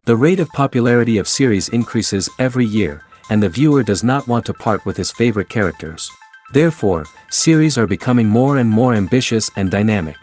The rate of popularity of series increases every year, and the viewer does not want to part with his favorite characters. Therefore, series are becoming more and more ambitious and dynamic.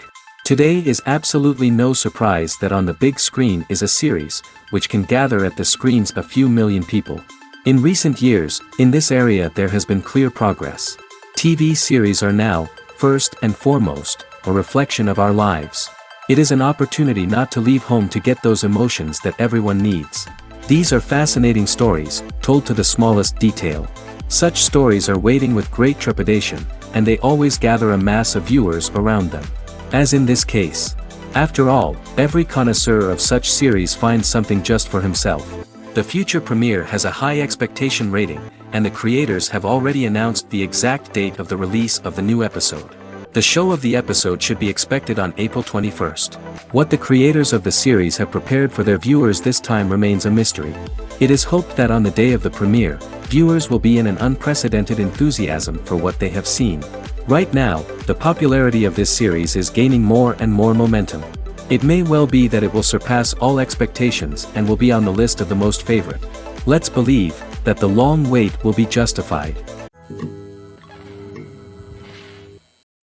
Today is absolutely no surprise that on the big screen is a series, which can gather at the screens a few million people. In recent years, in this area there has been clear progress. TV series are now, first and foremost, a reflection of our lives. It is an opportunity not to leave home to get those emotions that everyone needs. These are fascinating stories, told to the smallest detail. Such stories are waiting with great trepidation, and they always gather a mass of viewers around them. As in this case. After all, every connoisseur of such series finds something just for himself. The future premiere has a high expectation rating, and the creators have already announced the exact date of the release of the new episode. The show of the episode should be expected on April 21st. What the creators of the series have prepared for their viewers this time remains a mystery. It is hoped that on the day of the premiere, viewers will be in an unprecedented enthusiasm for what they have seen. Right now, the popularity of this series is gaining more and more momentum. It may well be that it will surpass all expectations and will be on the list of the most favorite. Let's believe that the long wait will be justified.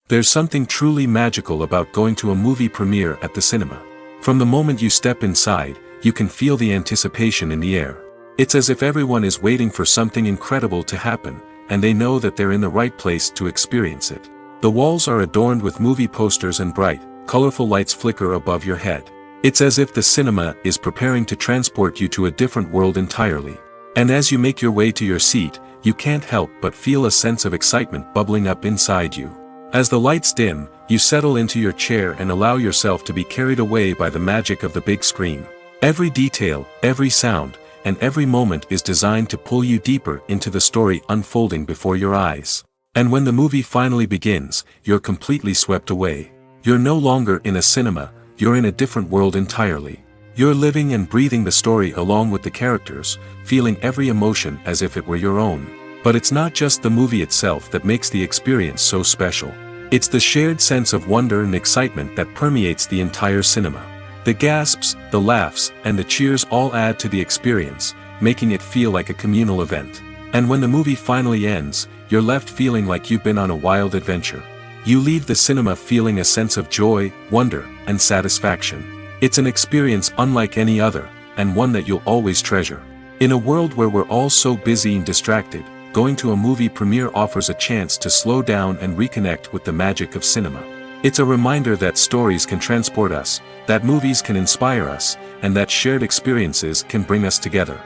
There's something truly magical about going to a movie premiere at the cinema. From the moment you step inside, you can feel the anticipation in the air. It's as if everyone is waiting for something incredible to happen, and they know that they're in the right place to experience it. The walls are adorned with movie posters and bright, colorful lights flicker above your head. It's as if the cinema is preparing to transport you to a different world entirely. And as you make your way to your seat, you can't help but feel a sense of excitement bubbling up inside you. As the lights dim, you settle into your chair and allow yourself to be carried away by the magic of the big screen. Every detail, every sound, and every moment is designed to pull you deeper into the story unfolding before your eyes. And when the movie finally begins, you're completely swept away. You're no longer in a cinema, you're in a different world entirely. You're living and breathing the story along with the characters, feeling every emotion as if it were your own. But it's not just the movie itself that makes the experience so special. It's the shared sense of wonder and excitement that permeates the entire cinema. The gasps, the laughs, and the cheers all add to the experience, making it feel like a communal event. And when the movie finally ends, you're left feeling like you've been on a wild adventure. You leave the cinema feeling a sense of joy, wonder, and satisfaction. It's an experience unlike any other, and one that you'll always treasure. In a world where we're all so busy and distracted, going to a movie premiere offers a chance to slow down and reconnect with the magic of cinema. It's a reminder that stories can transport us, that movies can inspire us, and that shared experiences can bring us together.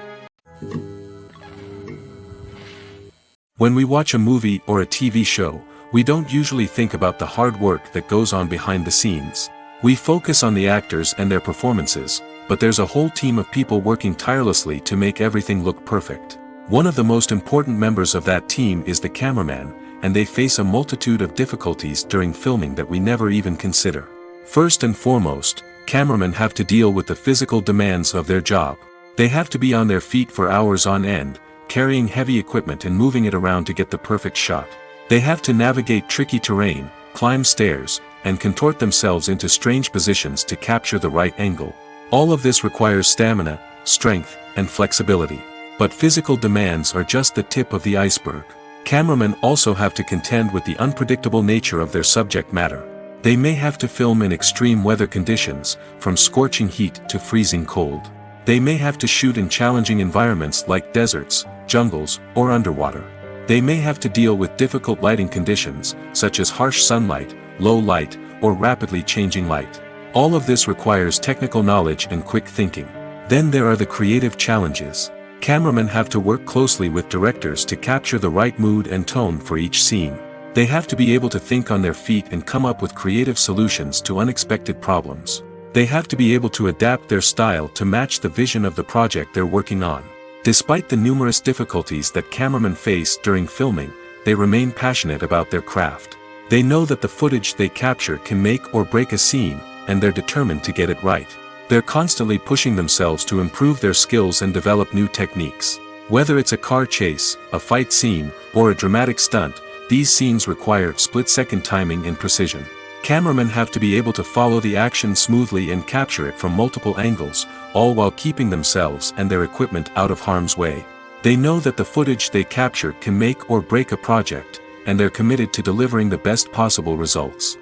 When we watch a movie or a TV show, we don't usually think about the hard work that goes on behind the scenes. We focus on the actors and their performances, but there's a whole team of people working tirelessly to make everything look perfect. One of the most important members of that team is the cameraman, and they face a multitude of difficulties during filming that we never even consider. First and foremost, cameramen have to deal with the physical demands of their job. They have to be on their feet for hours on end, carrying heavy equipment and moving it around to get the perfect shot. They have to navigate tricky terrain, climb stairs, and contort themselves into strange positions to capture the right angle. All of this requires stamina, strength, and flexibility. But physical demands are just the tip of the iceberg. Cameramen also have to contend with the unpredictable nature of their subject matter. They may have to film in extreme weather conditions, from scorching heat to freezing cold. They may have to shoot in challenging environments like deserts, jungles, or underwater. They may have to deal with difficult lighting conditions, such as harsh sunlight, low light, or rapidly changing light. All of this requires technical knowledge and quick thinking. Then there are the creative challenges. Cameramen have to work closely with directors to capture the right mood and tone for each scene. They have to be able to think on their feet and come up with creative solutions to unexpected problems. They have to be able to adapt their style to match the vision of the project they're working on. Despite the numerous difficulties that cameramen face during filming, they remain passionate about their craft. They know that the footage they capture can make or break a scene, and they're determined to get it right. They're constantly pushing themselves to improve their skills and develop new techniques. Whether it's a car chase, a fight scene, or a dramatic stunt, these scenes require split-second timing and precision. Cameramen have to be able to follow the action smoothly and capture it from multiple angles, all while keeping themselves and their equipment out of harm's way. They know that the footage they capture can make or break a project, and they're committed to delivering the best possible results.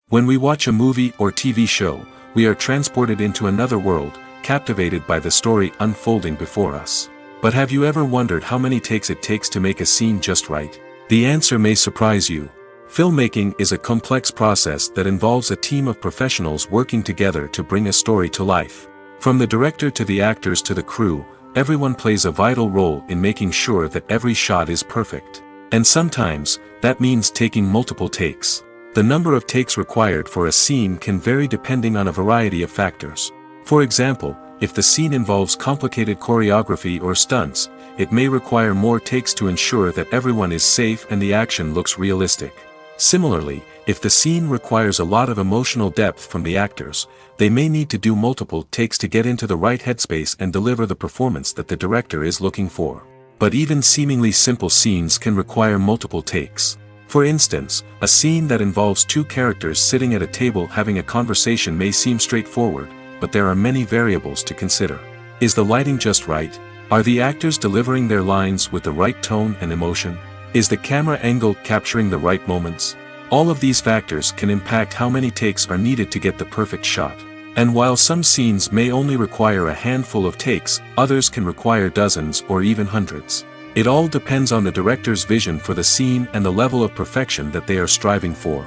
When we watch a movie or TV show, we are transported into another world, captivated by the story unfolding before us. But have you ever wondered how many takes it takes to make a scene just right? The answer may surprise you. Filmmaking is a complex process that involves a team of professionals working together to bring a story to life. From the director to the actors to the crew, everyone plays a vital role in making sure that every shot is perfect. And sometimes, that means taking multiple takes. The number of takes required for a scene can vary depending on a variety of factors. For example, if the scene involves complicated choreography or stunts, it may require more takes to ensure that everyone is safe and the action looks realistic. Similarly, if the scene requires a lot of emotional depth from the actors, they may need to do multiple takes to get into the right headspace and deliver the performance that the director is looking for. But even seemingly simple scenes can require multiple takes. For instance, a scene that involves two characters sitting at a table having a conversation may seem straightforward, but there are many variables to consider. Is the lighting just right? Are the actors delivering their lines with the right tone and emotion? Is the camera angle capturing the right moments? All of these factors can impact how many takes are needed to get the perfect shot. And while some scenes may only require a handful of takes, others can require dozens or even hundreds. It all depends on the director's vision for the scene and the level of perfection that they are striving for.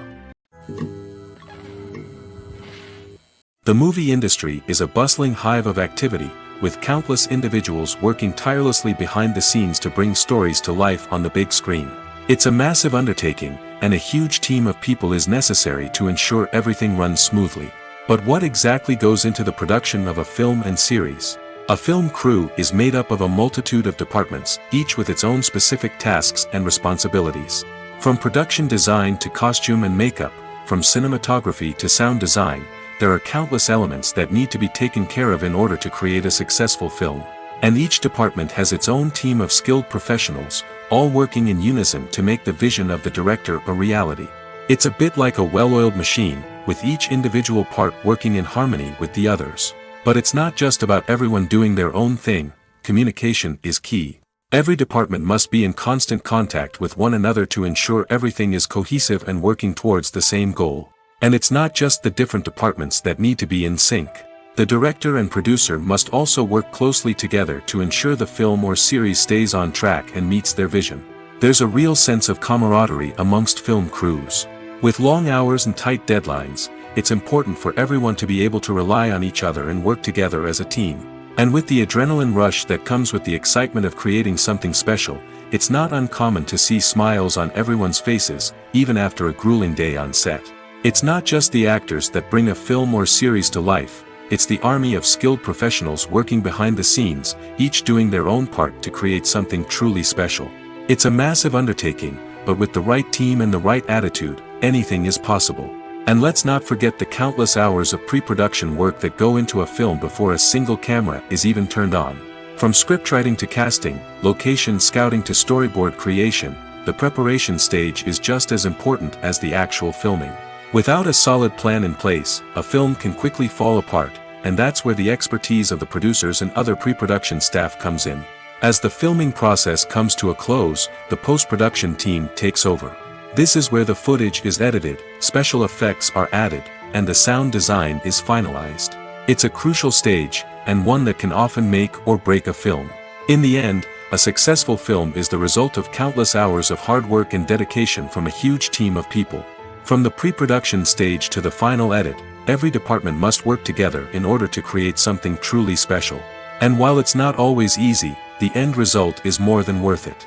The movie industry is a bustling hive of activity, with countless individuals working tirelessly behind the scenes to bring stories to life on the big screen. It's a massive undertaking, and a huge team of people is necessary to ensure everything runs smoothly. But what exactly goes into the production of a film and series? A film crew is made up of a multitude of departments, each with its own specific tasks and responsibilities. From production design to costume and makeup, from cinematography to sound design, there are countless elements that need to be taken care of in order to create a successful film. And each department has its own team of skilled professionals, all working in unison to make the vision of the director a reality. It's a bit like a well-oiled machine, with each individual part working in harmony with the others. But it's not just about everyone doing their own thing. Communication is key. Every department must be in constant contact with one another to ensure everything is cohesive and working towards the same goal. And it's not just the different departments that need to be in sync. The director and producer must also work closely together to ensure the film or series stays on track and meets their vision. There's a real sense of camaraderie amongst film crews. With long hours and tight deadlines, it's important for everyone to be able to rely on each other and work together as a team. And with the adrenaline rush that comes with the excitement of creating something special, it's not uncommon to see smiles on everyone's faces, even after a grueling day on set. It's not just the actors that bring a film or series to life, it's the army of skilled professionals working behind the scenes, each doing their own part to create something truly special. It's a massive undertaking, but with the right team and the right attitude, anything is possible. And let's not forget the countless hours of pre-production work that go into a film before a single camera is even turned on. From scriptwriting to casting, location scouting to storyboard creation, the preparation stage is just as important as the actual filming. Without a solid plan in place, a film can quickly fall apart, and that's where the expertise of the producers and other pre-production staff comes in. As the filming process comes to a close, the post-production team takes over. This is where the footage is edited, special effects are added, and the sound design is finalized. It's a crucial stage, and one that can often make or break a film. In the end, a successful film is the result of countless hours of hard work and dedication from a huge team of people. From the pre-production stage to the final edit, every department must work together in order to create something truly special. And while it's not always easy, the end result is more than worth it.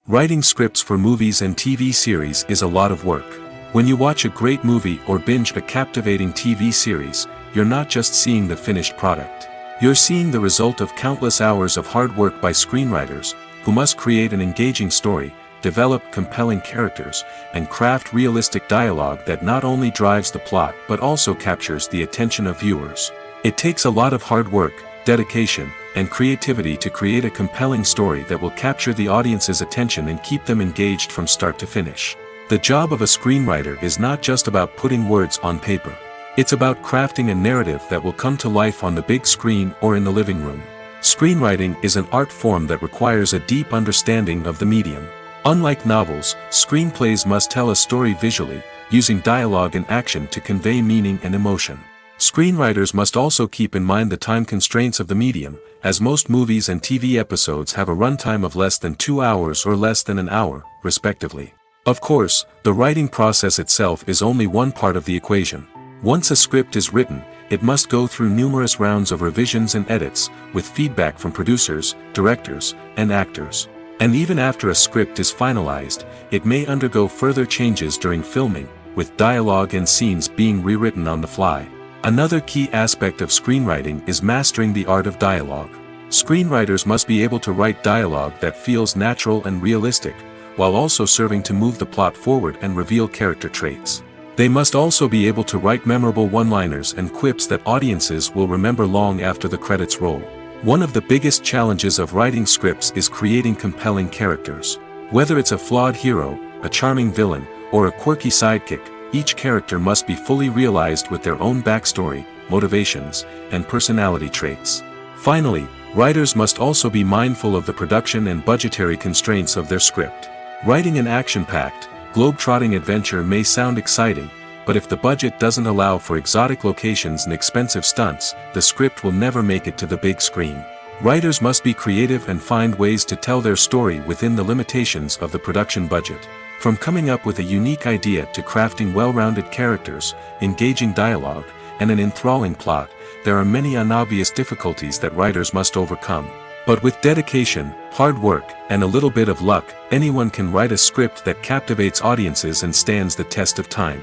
Writing scripts for movies and TV series is a lot of work. When you watch a great movie or binge a captivating TV series, you're not just seeing the finished product. You're seeing the result of countless hours of hard work by screenwriters, who must create an engaging story, develop compelling characters, and craft realistic dialogue that not only drives the plot but also captures the attention of viewers. It takes a lot of hard work, dedication, and creativity to create a compelling story that will capture the audience's attention and keep them engaged from start to finish. The job of a screenwriter is not just about putting words on paper. It's about crafting a narrative that will come to life on the big screen or in the living room. Screenwriting is an art form that requires a deep understanding of the medium. Unlike novels, screenplays must tell a story visually, using dialogue and action to convey meaning and emotion. Screenwriters must also keep in mind the time constraints of the medium, as most movies and TV episodes have a runtime of less than 2 hours or less than an hour, respectively. Of course, the writing process itself is only one part of the equation. Once a script is written, it must go through numerous rounds of revisions and edits, with feedback from producers, directors, and actors. And even after a script is finalized, it may undergo further changes during filming, with dialogue and scenes being rewritten on the fly. Another key aspect of screenwriting is mastering the art of dialogue. Screenwriters must be able to write dialogue that feels natural and realistic, while also serving to move the plot forward and reveal character traits. They must also be able to write memorable one-liners and quips that audiences will remember long after the credits roll. One of the biggest challenges of writing scripts is creating compelling characters. Whether it's a flawed hero, a charming villain, or a quirky sidekick, each character must be fully realized with their own backstory, motivations, and personality traits. Finally, writers must also be mindful of the production and budgetary constraints of their script. Writing an action-packed, globe-trotting adventure may sound exciting, but if the budget doesn't allow for exotic locations and expensive stunts, the script will never make it to the big screen. Writers must be creative and find ways to tell their story within the limitations of the production budget. From coming up with a unique idea to crafting well-rounded characters, engaging dialogue, and an enthralling plot, there are many unobvious difficulties that writers must overcome. But with dedication, hard work, and a little bit of luck, anyone can write a script that captivates audiences and stands the test of time.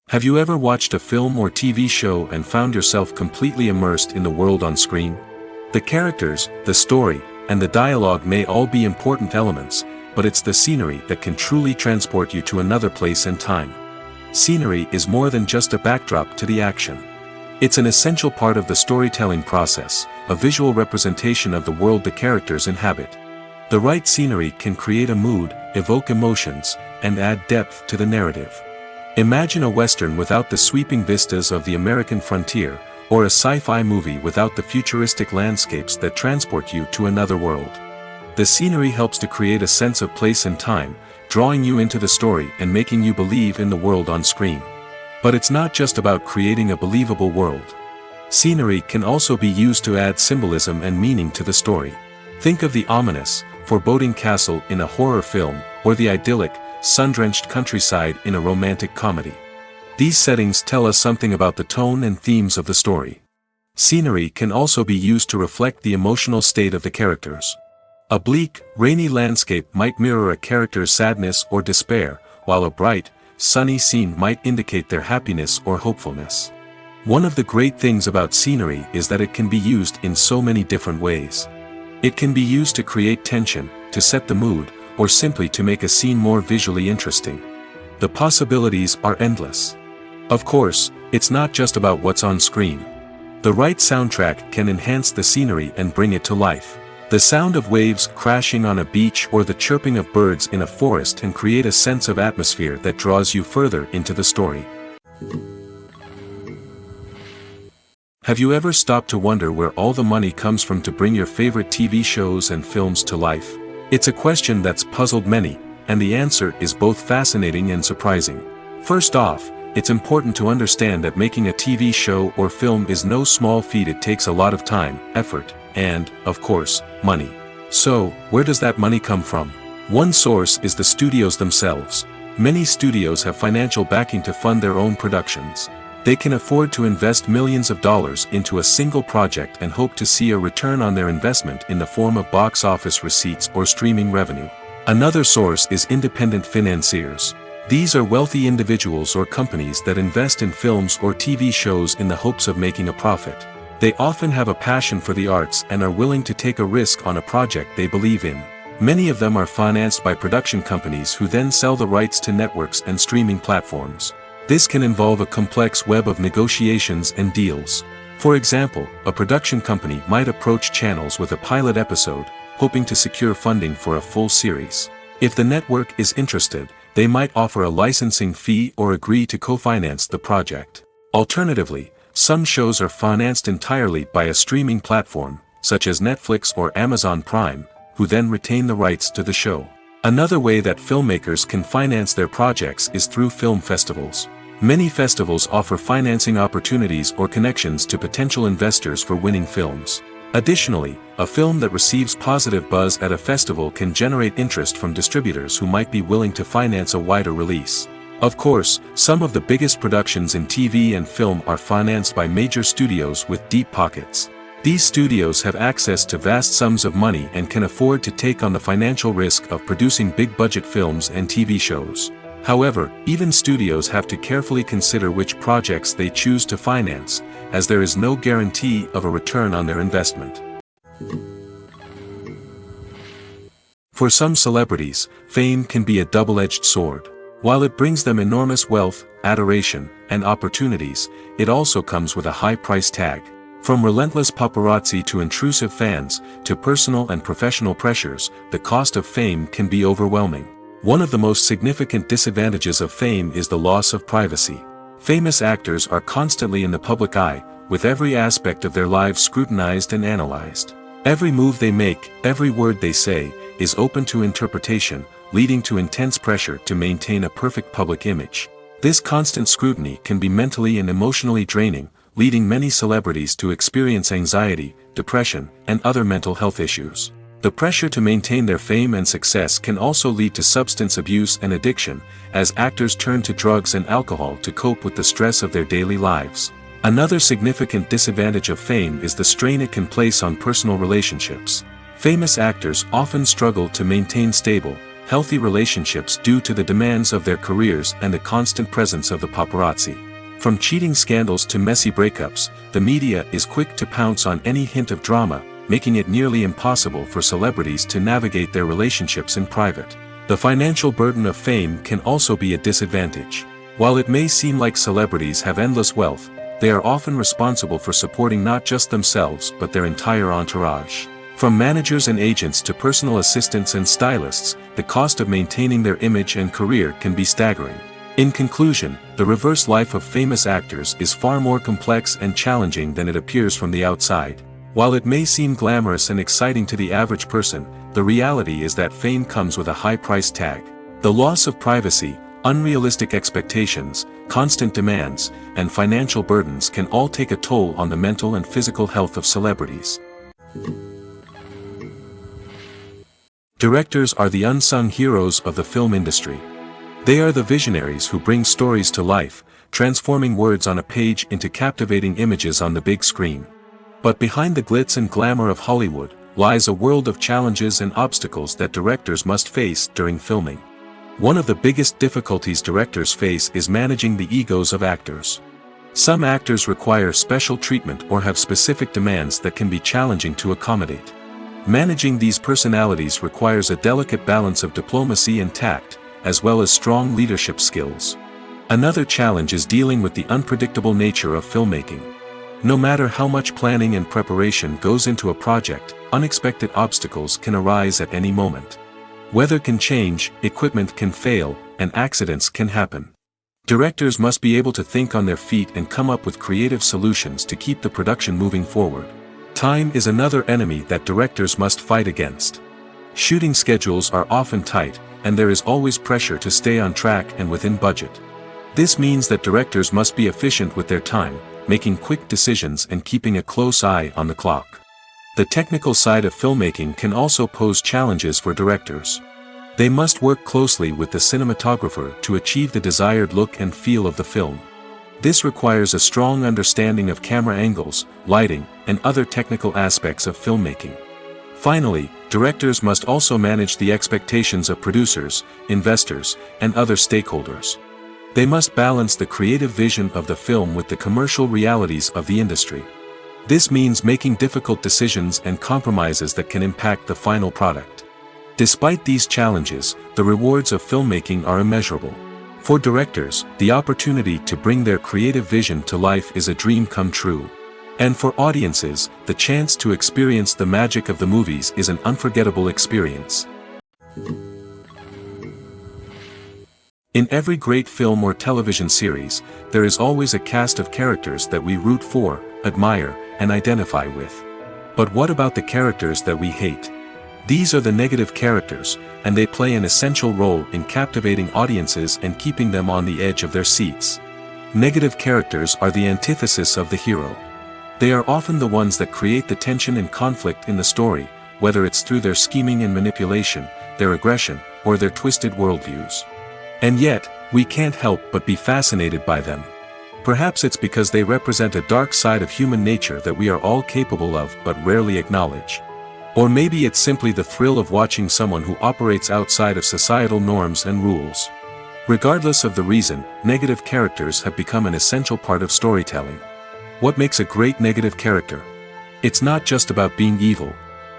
Have you ever watched a film or TV show and found yourself completely immersed in the world on screen? The characters, the story, and the dialogue may all be important elements, but it's the scenery that can truly transport you to another place and time. Scenery is more than just a backdrop to the action. It's an essential part of the storytelling process, a visual representation of the world the characters inhabit. The right scenery can create a mood, evoke emotions, and add depth to the narrative. Imagine a western without the sweeping vistas of the American frontier, or a sci-fi movie without the futuristic landscapes that transport you to another world. The scenery helps to create a sense of place and time, drawing you into the story and making you believe in the world on screen. But it's not just about creating a believable world. Scenery can also be used to add symbolism and meaning to the story. Think of the ominous, foreboding castle in a horror film, or the idyllic, sun-drenched countryside in a romantic comedy. These settings tell us something about the tone and themes of the story. Scenery can also be used to reflect the emotional state of the characters. A bleak, rainy landscape might mirror a character's sadness or despair, while a bright, sunny scene might indicate their happiness or hopefulness. One of the great things about scenery is that it can be used in so many different ways. It can be used to create tension, to set the mood, or simply to make a scene more visually interesting. The possibilities are endless. Of course, it's not just about what's on screen. The right soundtrack can enhance the scenery and bring it to life. The sound of waves crashing on a beach or the chirping of birds in a forest can create a sense of atmosphere that draws you further into the story. Have you ever stopped to wonder where all the money comes from to bring your favorite TV shows and films to life? It's a question that's puzzled many, and the answer is both fascinating and surprising. First off, it's important to understand that making a TV show or film is no small feat. It takes a lot of time, effort, and, of course, money. So, where does that money come from? One source is the studios themselves. Many studios have financial backing to fund their own productions. They can afford to invest millions of dollars into a single project and hope to see a return on their investment in the form of box office receipts or streaming revenue. Another source is independent financiers. These are wealthy individuals or companies that invest in films or TV shows in the hopes of making a profit. They often have a passion for the arts and are willing to take a risk on a project they believe in. Many of them are financed by production companies who then sell the rights to networks and streaming platforms. This can involve a complex web of negotiations and deals. For example, a production company might approach channels with a pilot episode, hoping to secure funding for a full series. If the network is interested, they might offer a licensing fee or agree to co-finance the project. Alternatively, some shows are financed entirely by a streaming platform, such as Netflix or Amazon Prime, who then retain the rights to the show. Another way that filmmakers can finance their projects is through film festivals. Many festivals offer financing opportunities or connections to potential investors for winning films. Additionally, a film that receives positive buzz at a festival can generate interest from distributors who might be willing to finance a wider release. Of course, some of the biggest productions in TV and film are financed by major studios with deep pockets. These studios have access to vast sums of money and can afford to take on the financial risk of producing big-budget films and TV shows. However, even studios have to carefully consider which projects they choose to finance, as there is no guarantee of a return on their investment. For some celebrities, fame can be a double-edged sword. While it brings them enormous wealth, adoration, and opportunities, it also comes with a high price tag. From relentless paparazzi to intrusive fans, to personal and professional pressures, the cost of fame can be overwhelming. One of the most significant disadvantages of fame is the loss of privacy. Famous actors are constantly in the public eye, with every aspect of their lives scrutinized and analyzed. Every move they make, every word they say, is open to interpretation, leading to intense pressure to maintain a perfect public image. This constant scrutiny can be mentally and emotionally draining, leading many celebrities to experience anxiety, depression, and other mental health issues. The pressure to maintain their fame and success can also lead to substance abuse and addiction, as actors turn to drugs and alcohol to cope with the stress of their daily lives. Another significant disadvantage of fame is the strain it can place on personal relationships. Famous actors often struggle to maintain stable, healthy relationships due to the demands of their careers and the constant presence of the paparazzi. From cheating scandals to messy breakups, the media is quick to pounce on any hint of drama, making it nearly impossible for celebrities to navigate their relationships in private. The financial burden of fame can also be a disadvantage. While it may seem like celebrities have endless wealth, they are often responsible for supporting not just themselves but their entire entourage. From managers and agents to personal assistants and stylists, the cost of maintaining their image and career can be staggering. In conclusion, the reverse life of famous actors is far more complex and challenging than it appears from the outside. While it may seem glamorous and exciting to the average person, the reality is that fame comes with a high price tag. The loss of privacy, unrealistic expectations, constant demands, and financial burdens can all take a toll on the mental and physical health of celebrities. Directors are the unsung heroes of the film industry. They are the visionaries who bring stories to life, transforming words on a page into captivating images on the big screen. But behind the glitz and glamour of Hollywood, lies a world of challenges and obstacles that directors must face during filming. One of the biggest difficulties directors face is managing the egos of actors. Some actors require special treatment or have specific demands that can be challenging to accommodate. Managing these personalities requires a delicate balance of diplomacy and tact, as well as strong leadership skills. Another challenge is dealing with the unpredictable nature of filmmaking. No matter how much planning and preparation goes into a project, unexpected obstacles can arise at any moment. Weather can change, equipment can fail, and accidents can happen. Directors must be able to think on their feet and come up with creative solutions to keep the production moving forward. Time is another enemy that directors must fight against. Shooting schedules are often tight, and there is always pressure to stay on track and within budget. This means that directors must be efficient with their time, making quick decisions and keeping a close eye on the clock. The technical side of filmmaking can also pose challenges for directors. They must work closely with the cinematographer to achieve the desired look and feel of the film. This requires a strong understanding of camera angles, lighting, and other technical aspects of filmmaking. Finally, directors must also manage the expectations of producers, investors, and other stakeholders. They must balance the creative vision of the film with the commercial realities of the industry. This means making difficult decisions and compromises that can impact the final product. Despite these challenges, the rewards of filmmaking are immeasurable. For directors, the opportunity to bring their creative vision to life is a dream come true. And for audiences, the chance to experience the magic of the movies is an unforgettable experience. In every great film or television series, there is always a cast of characters that we root for, admire, and identify with. But what about the characters that we hate? These are the negative characters, and they play an essential role in captivating audiences and keeping them on the edge of their seats. Negative characters are the antithesis of the hero. They are often the ones that create the tension and conflict in the story, whether it's through their scheming and manipulation, their aggression, or their twisted worldviews. And yet, we can't help but be fascinated by them. Perhaps it's because they represent a dark side of human nature that we are all capable of but rarely acknowledge. Or maybe it's simply the thrill of watching someone who operates outside of societal norms and rules. Regardless of the reason, negative characters have become an essential part of storytelling. What makes a great negative character? It's not just about being evil.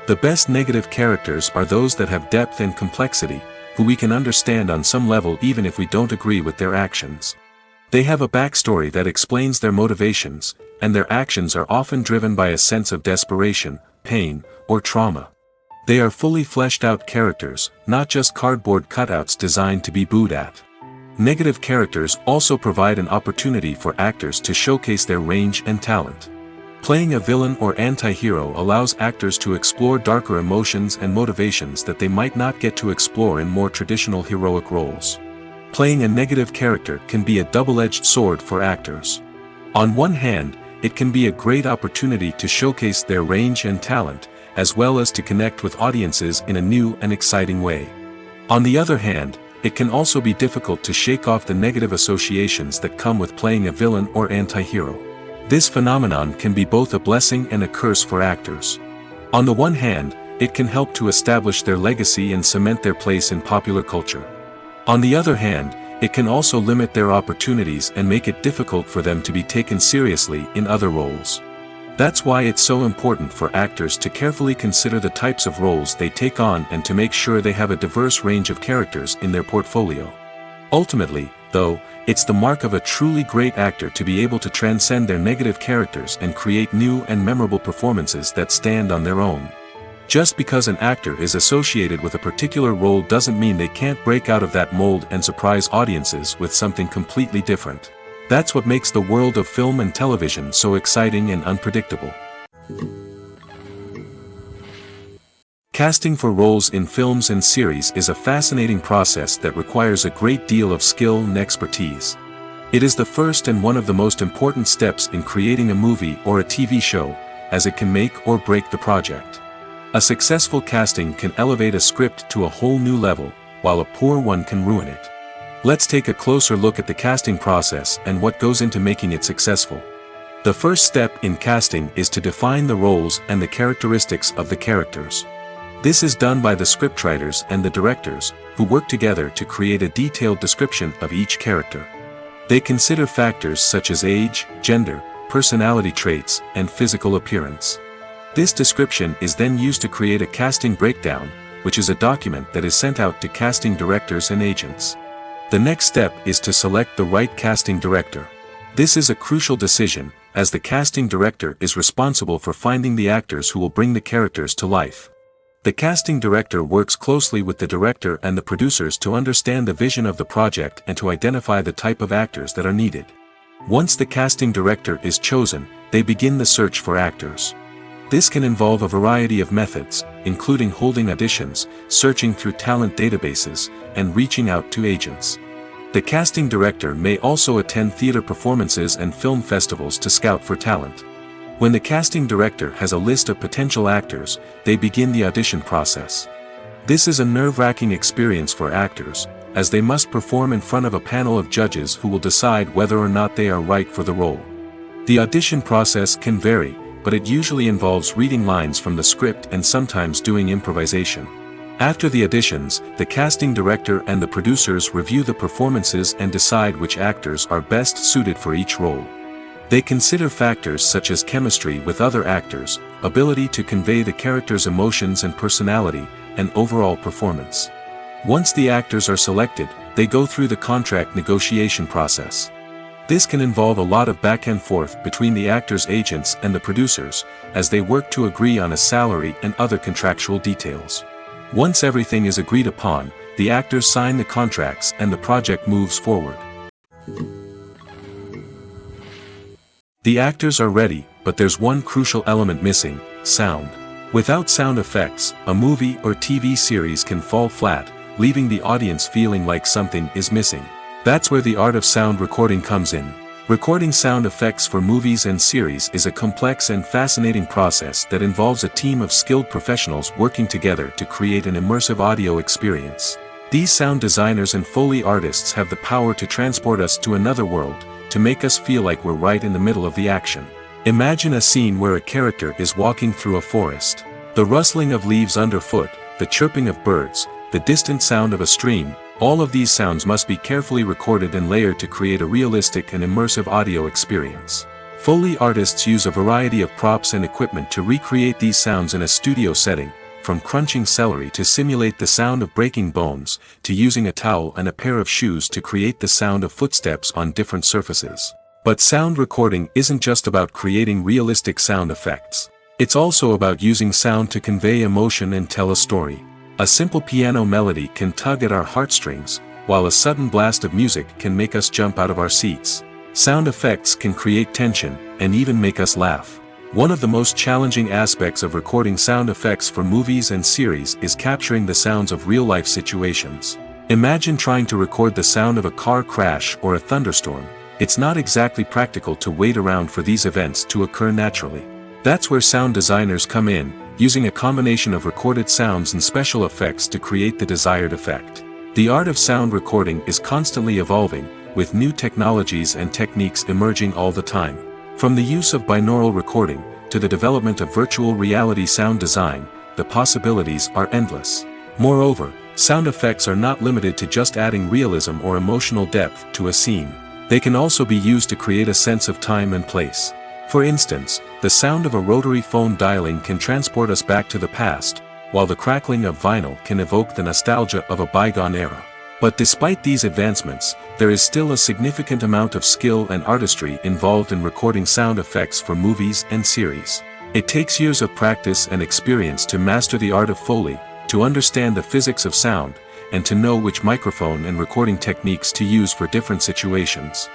The best negative characters are those that have depth and complexity, who we can understand on some level even if we don't agree with their actions. They have a backstory that explains their motivations, and their actions are often driven by a sense of desperation, pain, or trauma. They are fully fleshed out characters, not just cardboard cutouts designed to be booed at. Negative characters also provide an opportunity for actors to showcase their range and talent. Playing a villain or anti-hero allows actors to explore darker emotions and motivations that they might not get to explore in more traditional heroic roles. Playing a negative character can be a double-edged sword for actors. On one hand, it can be a great opportunity to showcase their range and talent, as well as to connect with audiences in a new and exciting way. On the other hand, it can also be difficult to shake off the negative associations that come with playing a villain or anti-hero. This phenomenon can be both a blessing and a curse for actors. On the one hand, it can help to establish their legacy and cement their place in popular culture. On the other hand, it can also limit their opportunities and make it difficult for them to be taken seriously in other roles. That's why it's so important for actors to carefully consider the types of roles they take on and to make sure they have a diverse range of characters in their portfolio. Ultimately, though, it's the mark of a truly great actor to be able to transcend their negative characters and create new and memorable performances that stand on their own. Just because an actor is associated with a particular role doesn't mean they can't break out of that mold and surprise audiences with something completely different. That's what makes the world of film and television so exciting and unpredictable. Casting for roles in films and series is a fascinating process that requires a great deal of skill and expertise. It is the first and one of the most important steps in creating a movie or a TV show, as it can make or break the project. A successful casting can elevate a script to a whole new level, while a poor one can ruin it. Let's take a closer look at the casting process and what goes into making it successful. The first step in casting is to define the roles and the characteristics of the characters. This is done by the scriptwriters and the directors, who work together to create a detailed description of each character. They consider factors such as age, gender, personality traits, and physical appearance. This description is then used to create a casting breakdown, which is a document that is sent out to casting directors and agents. The next step is to select the right casting director. This is a crucial decision, as the casting director is responsible for finding the actors who will bring the characters to life. The casting director works closely with the director and the producers to understand the vision of the project and to identify the type of actors that are needed. Once the casting director is chosen, they begin the search for actors. This can involve a variety of methods, including holding auditions, searching through talent databases, and reaching out to agents. The casting director may also attend theater performances and film festivals to scout for talent. When the casting director has a list of potential actors, they begin the audition process. This is a nerve-wracking experience for actors, as they must perform in front of a panel of judges who will decide whether or not they are right for the role. The audition process can vary, but it usually involves reading lines from the script and sometimes doing improvisation. After the auditions, the casting director and the producers review the performances and decide which actors are best suited for each role. They consider factors such as chemistry with other actors, ability to convey the character's emotions and personality, and overall performance. Once the actors are selected, they go through the contract negotiation process. This can involve a lot of back and forth between the actors' agents and the producers, as they work to agree on a salary and other contractual details. Once everything is agreed upon, the actors sign the contracts and the project moves forward. The actors are ready, but there's one crucial element missing: sound. Without sound effects, a movie or TV series can fall flat, leaving the audience feeling like something is missing. That's where the art of sound recording comes in. Recording sound effects for movies and series is a complex and fascinating process that involves a team of skilled professionals working together to create an immersive audio experience. These sound designers and Foley artists have the power to transport us to another world, to make us feel like we're right in the middle of the action. Imagine a scene where a character is walking through a forest. The rustling of leaves underfoot, the chirping of birds, the distant sound of a stream, all of these sounds must be carefully recorded and layered to create a realistic and immersive audio experience. Foley artists use a variety of props and equipment to recreate these sounds in a studio setting, from crunching celery to simulate the sound of breaking bones, to using a towel and a pair of shoes to create the sound of footsteps on different surfaces. But sound recording isn't just about creating realistic sound effects. It's also about using sound to convey emotion and tell a story. A simple piano melody can tug at our heartstrings, while a sudden blast of music can make us jump out of our seats. Sound effects can create tension, and even make us laugh. One of the most challenging aspects of recording sound effects for movies and series is capturing the sounds of real-life situations. Imagine trying to record the sound of a car crash or a thunderstorm. It's not exactly practical to wait around for these events to occur naturally. That's where sound designers come in, using a combination of recorded sounds and special effects to create the desired effect. The art of sound recording is constantly evolving, with new technologies and techniques emerging all the time. From the use of binaural recording, to the development of virtual reality sound design, the possibilities are endless. Moreover, sound effects are not limited to just adding realism or emotional depth to a scene. They can also be used to create a sense of time and place. For instance, the sound of a rotary phone dialing can transport us back to the past, while the crackling of vinyl can evoke the nostalgia of a bygone era. But despite these advancements, there is still a significant amount of skill and artistry involved in recording sound effects for movies and series. It takes years of practice and experience to master the art of Foley, to understand the physics of sound, and to know which microphone and recording techniques to use for different situations.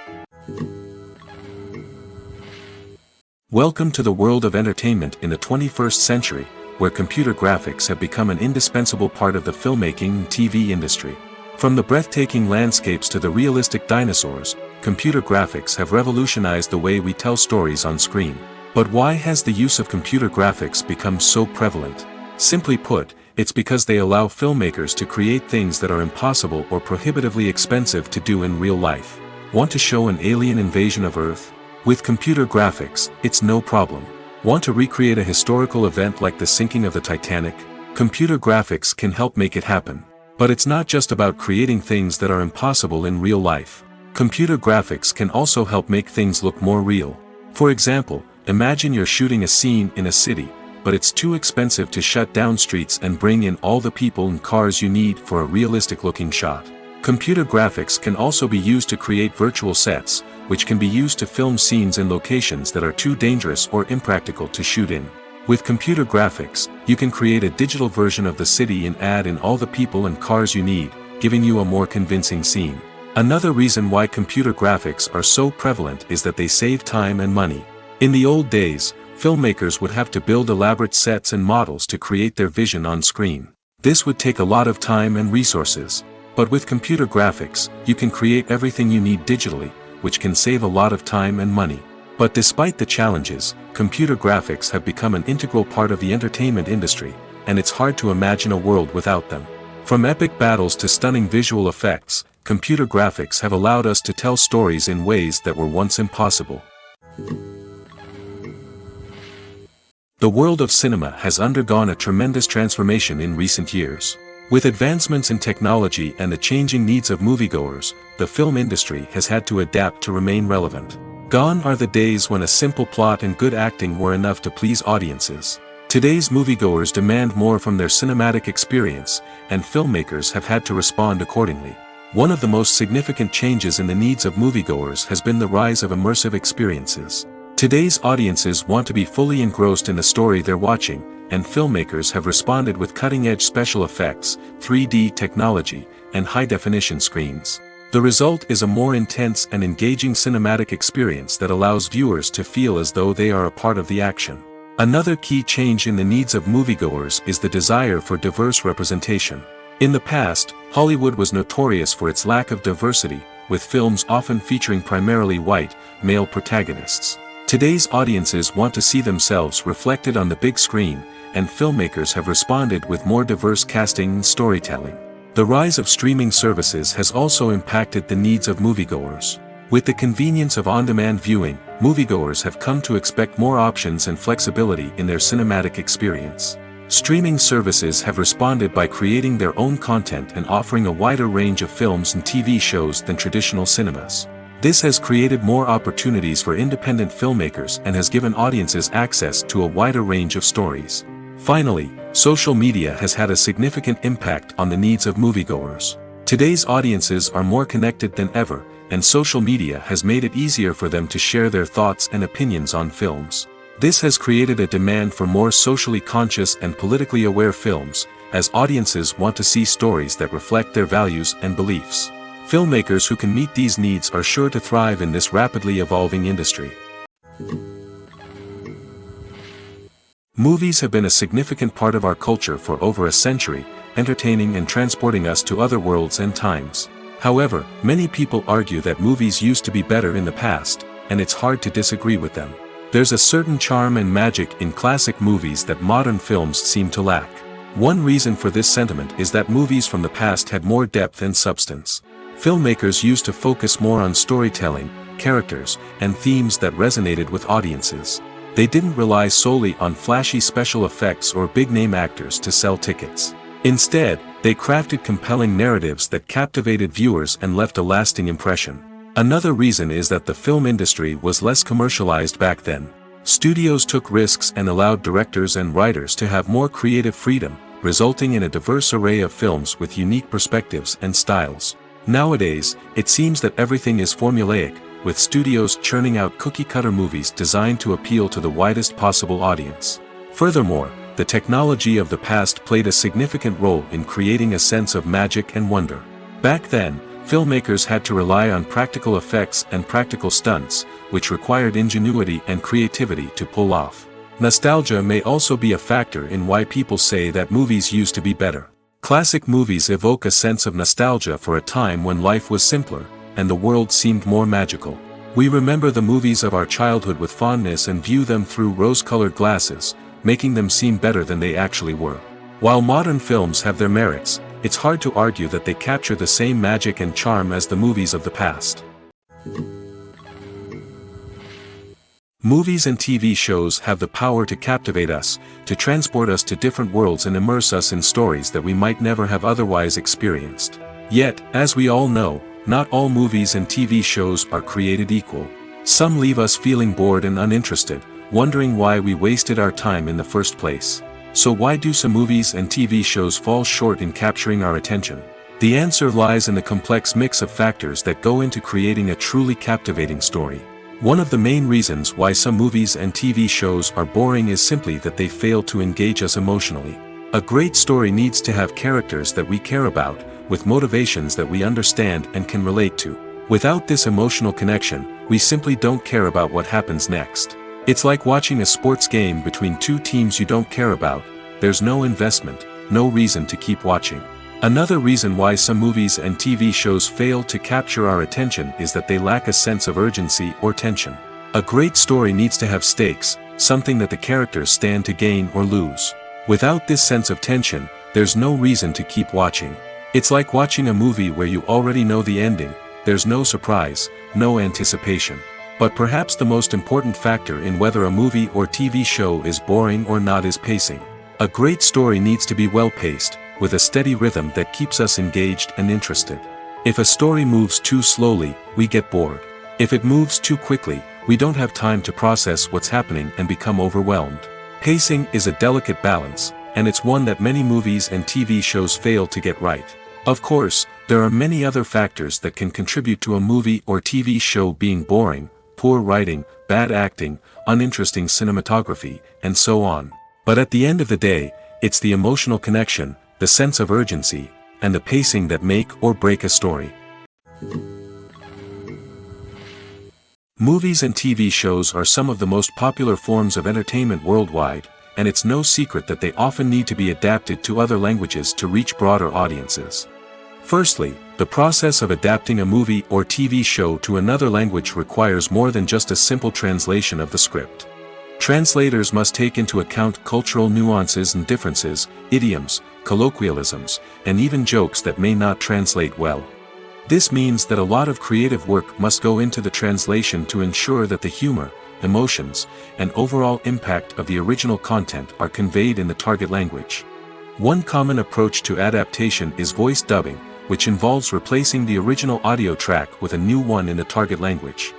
Welcome to the world of entertainment in the 21st century, where computer graphics have become an indispensable part of the filmmaking and TV industry. From the breathtaking landscapes to the realistic dinosaurs, computer graphics have revolutionized the way we tell stories on screen. But why has the use of computer graphics become so prevalent? Simply put, it's because they allow filmmakers to create things that are impossible or prohibitively expensive to do in real life. Want to show an alien invasion of Earth? With computer graphics, it's no problem. Want to recreate a historical event like the sinking of the Titanic? Computer graphics can help make it happen. But it's not just about creating things that are impossible in real life. Computer graphics can also help make things look more real. For example, imagine you're shooting a scene in a city, but it's too expensive to shut down streets and bring in all the people and cars you need for a realistic-looking shot. Computer graphics can also be used to create virtual sets, which can be used to film scenes in locations that are too dangerous or impractical to shoot in. With computer graphics, you can create a digital version of the city and add in all the people and cars you need, giving you a more convincing scene. Another reason why computer graphics are so prevalent is that they save time and money. In the old days, filmmakers would have to build elaborate sets and models to create their vision on screen. This would take a lot of time and resources. But with computer graphics, you can create everything you need digitally, which can save a lot of time and money. But despite the challenges, computer graphics have become an integral part of the entertainment industry, and it's hard to imagine a world without them. From epic battles to stunning visual effects, computer graphics have allowed us to tell stories in ways that were once impossible. The world of cinema has undergone a tremendous transformation in recent years. With advancements in technology and the changing needs of moviegoers, the film industry has had to adapt to remain relevant. Gone are the days when a simple plot and good acting were enough to please audiences. Today's moviegoers demand more from their cinematic experience, and filmmakers have had to respond accordingly. One of the most significant changes in the needs of moviegoers has been the rise of immersive experiences. Today's audiences want to be fully engrossed in the story they're watching, and filmmakers have responded with cutting-edge special effects, 3D technology, and high-definition screens. The result is a more intense and engaging cinematic experience that allows viewers to feel as though they are a part of the action. Another key change in the needs of moviegoers is the desire for diverse representation. In the past, Hollywood was notorious for its lack of diversity, with films often featuring primarily white, male protagonists. Today's audiences want to see themselves reflected on the big screen, and filmmakers have responded with more diverse casting and storytelling. The rise of streaming services has also impacted the needs of moviegoers. With the convenience of on-demand viewing, moviegoers have come to expect more options and flexibility in their cinematic experience. Streaming services have responded by creating their own content and offering a wider range of films and TV shows than traditional cinemas. This has created more opportunities for independent filmmakers and has given audiences access to a wider range of stories. Finally, social media has had a significant impact on the needs of moviegoers. Today's audiences are more connected than ever, and social media has made it easier for them to share their thoughts and opinions on films. This has created a demand for more socially conscious and politically aware films, as audiences want to see stories that reflect their values and beliefs. Filmmakers who can meet these needs are sure to thrive in this rapidly evolving industry. Movies have been a significant part of our culture for over a century, entertaining and transporting us to other worlds and times. However, many people argue that movies used to be better in the past, and it's hard to disagree with them. There's a certain charm and magic in classic movies that modern films seem to lack. One reason for this sentiment is that movies from the past had more depth and substance. Filmmakers used to focus more on storytelling, characters, and themes that resonated with audiences. They didn't rely solely on flashy special effects or big-name actors to sell tickets. Instead, they crafted compelling narratives that captivated viewers and left a lasting impression. Another reason is that the film industry was less commercialized back then. Studios took risks and allowed directors and writers to have more creative freedom, resulting in a diverse array of films with unique perspectives and styles. Nowadays, it seems that everything is formulaic, with studios churning out cookie-cutter movies designed to appeal to the widest possible audience. Furthermore, the technology of the past played a significant role in creating a sense of magic and wonder. Back then, filmmakers had to rely on practical effects and practical stunts, which required ingenuity and creativity to pull off. Nostalgia may also be a factor in why people say that movies used to be better. Classic movies evoke a sense of nostalgia for a time when life was simpler, and the world seemed more magical. We remember the movies of our childhood with fondness and view them through rose-colored glasses, making them seem better than they actually were. While modern films have their merits, it's hard to argue that they capture the same magic and charm as the movies of the past. Movies and TV shows have the power to captivate us, to transport us to different worlds and immerse us in stories that we might never have otherwise experienced. Yet, as we all know, not all movies and TV shows are created equal. Some leave us feeling bored and uninterested, wondering why we wasted our time in the first place. So why do some movies and TV shows fall short in capturing our attention? The answer lies in the complex mix of factors that go into creating a truly captivating story. One of the main reasons why some movies and TV shows are boring is simply that they fail to engage us emotionally. A great story needs to have characters that we care about, with motivations that we understand and can relate to. Without this emotional connection, we simply don't care about what happens next. It's like watching a sports game between two teams you don't care about. There's no investment, no reason to keep watching. Another reason why some movies and TV shows fail to capture our attention is that they lack a sense of urgency or tension. A great story needs to have stakes, something that the characters stand to gain or lose. Without this sense of tension, there's no reason to keep watching. It's like watching a movie where you already know the ending. There's no surprise, no anticipation. But perhaps the most important factor in whether a movie or TV show is boring or not is pacing. A great story needs to be well-paced, with a steady rhythm that keeps us engaged and interested. If a story moves too slowly, we get bored. If it moves too quickly, we don't have time to process what's happening and become overwhelmed. Pacing is a delicate balance, and it's one that many movies and TV shows fail to get right. Of course, There are many other factors that can contribute to a movie or TV show being boring: poor writing, bad acting, uninteresting cinematography, and so on. But at the end of the day, it's the emotional connection, the sense of urgency, and the pacing that make or break a story. Movies and TV shows are some of the most popular forms of entertainment worldwide, and it's no secret that they often need to be adapted to other languages to reach broader audiences. Firstly, the process of adapting a movie or TV show to another language requires more than just a simple translation of the script. Translators must take into account cultural nuances and differences, idioms, colloquialisms, and even jokes that may not translate well. This means that a lot of creative work must go into the translation to ensure that the humor, emotions, and overall impact of the original content are conveyed in the target language. One common approach to adaptation is voice dubbing, which involves replacing the original audio track with a new one in the target language.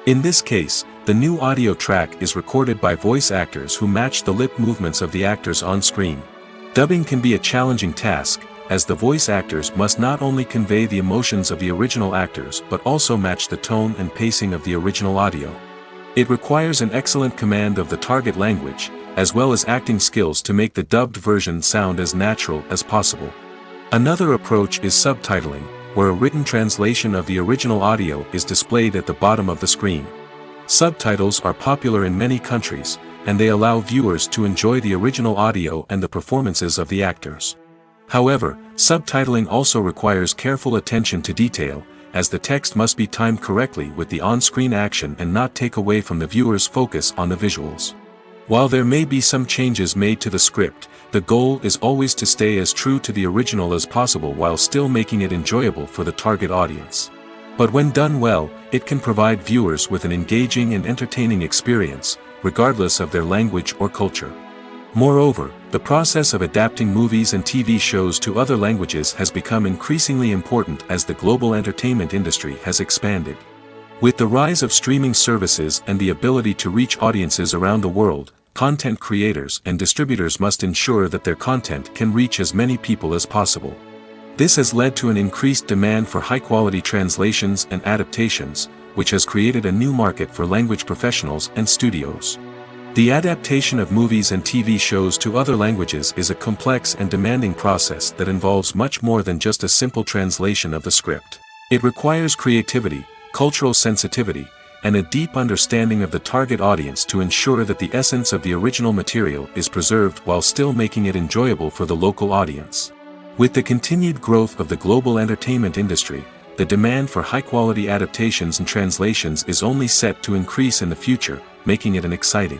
In this case, the new audio track is recorded by voice actors who match the lip movements of the actors on screen. Dubbing can be a challenging task, as the voice actors must not only convey the emotions of the original actors but also match the tone and pacing of the original audio. It requires an excellent command of the target language, as well as acting skills to make the dubbed version sound as natural as possible. Another approach is subtitling, where a written translation of the original audio is displayed at the bottom of the screen. Subtitles are popular in many countries, and they allow viewers to enjoy the original audio and the performances of the actors. However, subtitling also requires careful attention to detail, as the text must be timed correctly with the on-screen action and not take away from the viewer's focus on the visuals. While there may be some changes made to the script, the goal is always to stay as true to the original as possible while still making it enjoyable for the target audience. But when done well, it can provide viewers with an engaging and entertaining experience, regardless of their language or culture. Moreover, the process of adapting movies and TV shows to other languages has become increasingly important as the global entertainment industry has expanded. With the rise of streaming services and the ability to reach audiences around the world, content creators and distributors must ensure that their content can reach as many people as possible. This has led to an increased demand for high-quality translations and adaptations, which has created a new market for language professionals and studios. The adaptation of movies and TV shows to other languages is a complex and demanding process that involves much more than just a simple translation of the script. It requires creativity, cultural sensitivity, and a deep understanding of the target audience to ensure that the essence of the original material is preserved while still making it enjoyable for the local audience. With the continued growth of the global entertainment industry, the demand for high-quality adaptations and translations is only set to increase in the future, making it an exciting.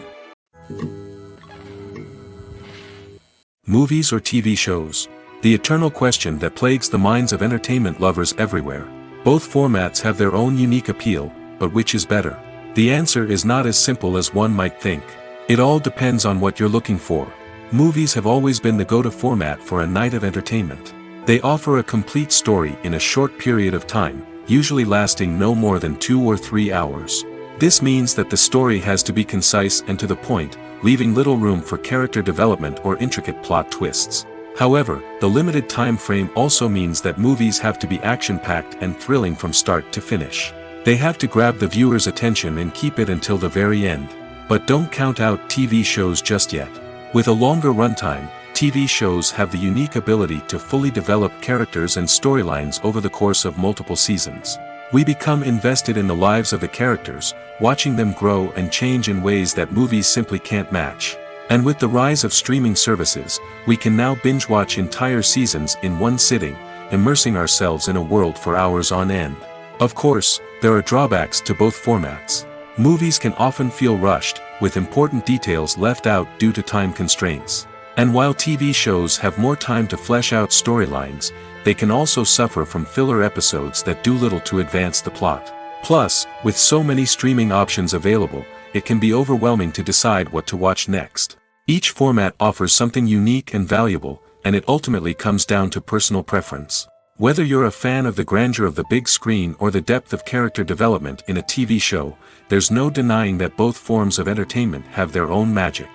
Movies or TV shows? The eternal question that plagues the minds of entertainment lovers everywhere. Both formats have their own unique appeal, but which is better? The answer is not as simple as one might think. It all depends on what you're looking for. Movies have always been the go-to format for a night of entertainment. They offer a complete story in a short period of time, usually lasting no more than 2 or 3 hours. This means that the story has to be concise and to the point, leaving little room for character development or intricate plot twists. However, the limited time frame also means that movies have to be action-packed and thrilling from start to finish. They have to grab the viewer's attention and keep it until the very end. But don't count out TV shows just yet. With a longer runtime, TV shows have the unique ability to fully develop characters and storylines over the course of multiple seasons. We become invested in the lives of the characters, watching them grow and change in ways that movies simply can't match. And with the rise of streaming services, we can now binge-watch entire seasons in one sitting, immersing ourselves in a world for hours on end. Of course, there are drawbacks to both formats. Movies can often feel rushed, with important details left out due to time constraints. And while TV shows have more time to flesh out storylines, they can also suffer from filler episodes that do little to advance the plot. Plus, with so many streaming options available, it can be overwhelming to decide what to watch next. Each format offers something unique and valuable, and it ultimately comes down to personal preference. Whether you're a fan of the grandeur of the big screen or the depth of character development in a TV show, there's no denying that both forms of entertainment have their own magic.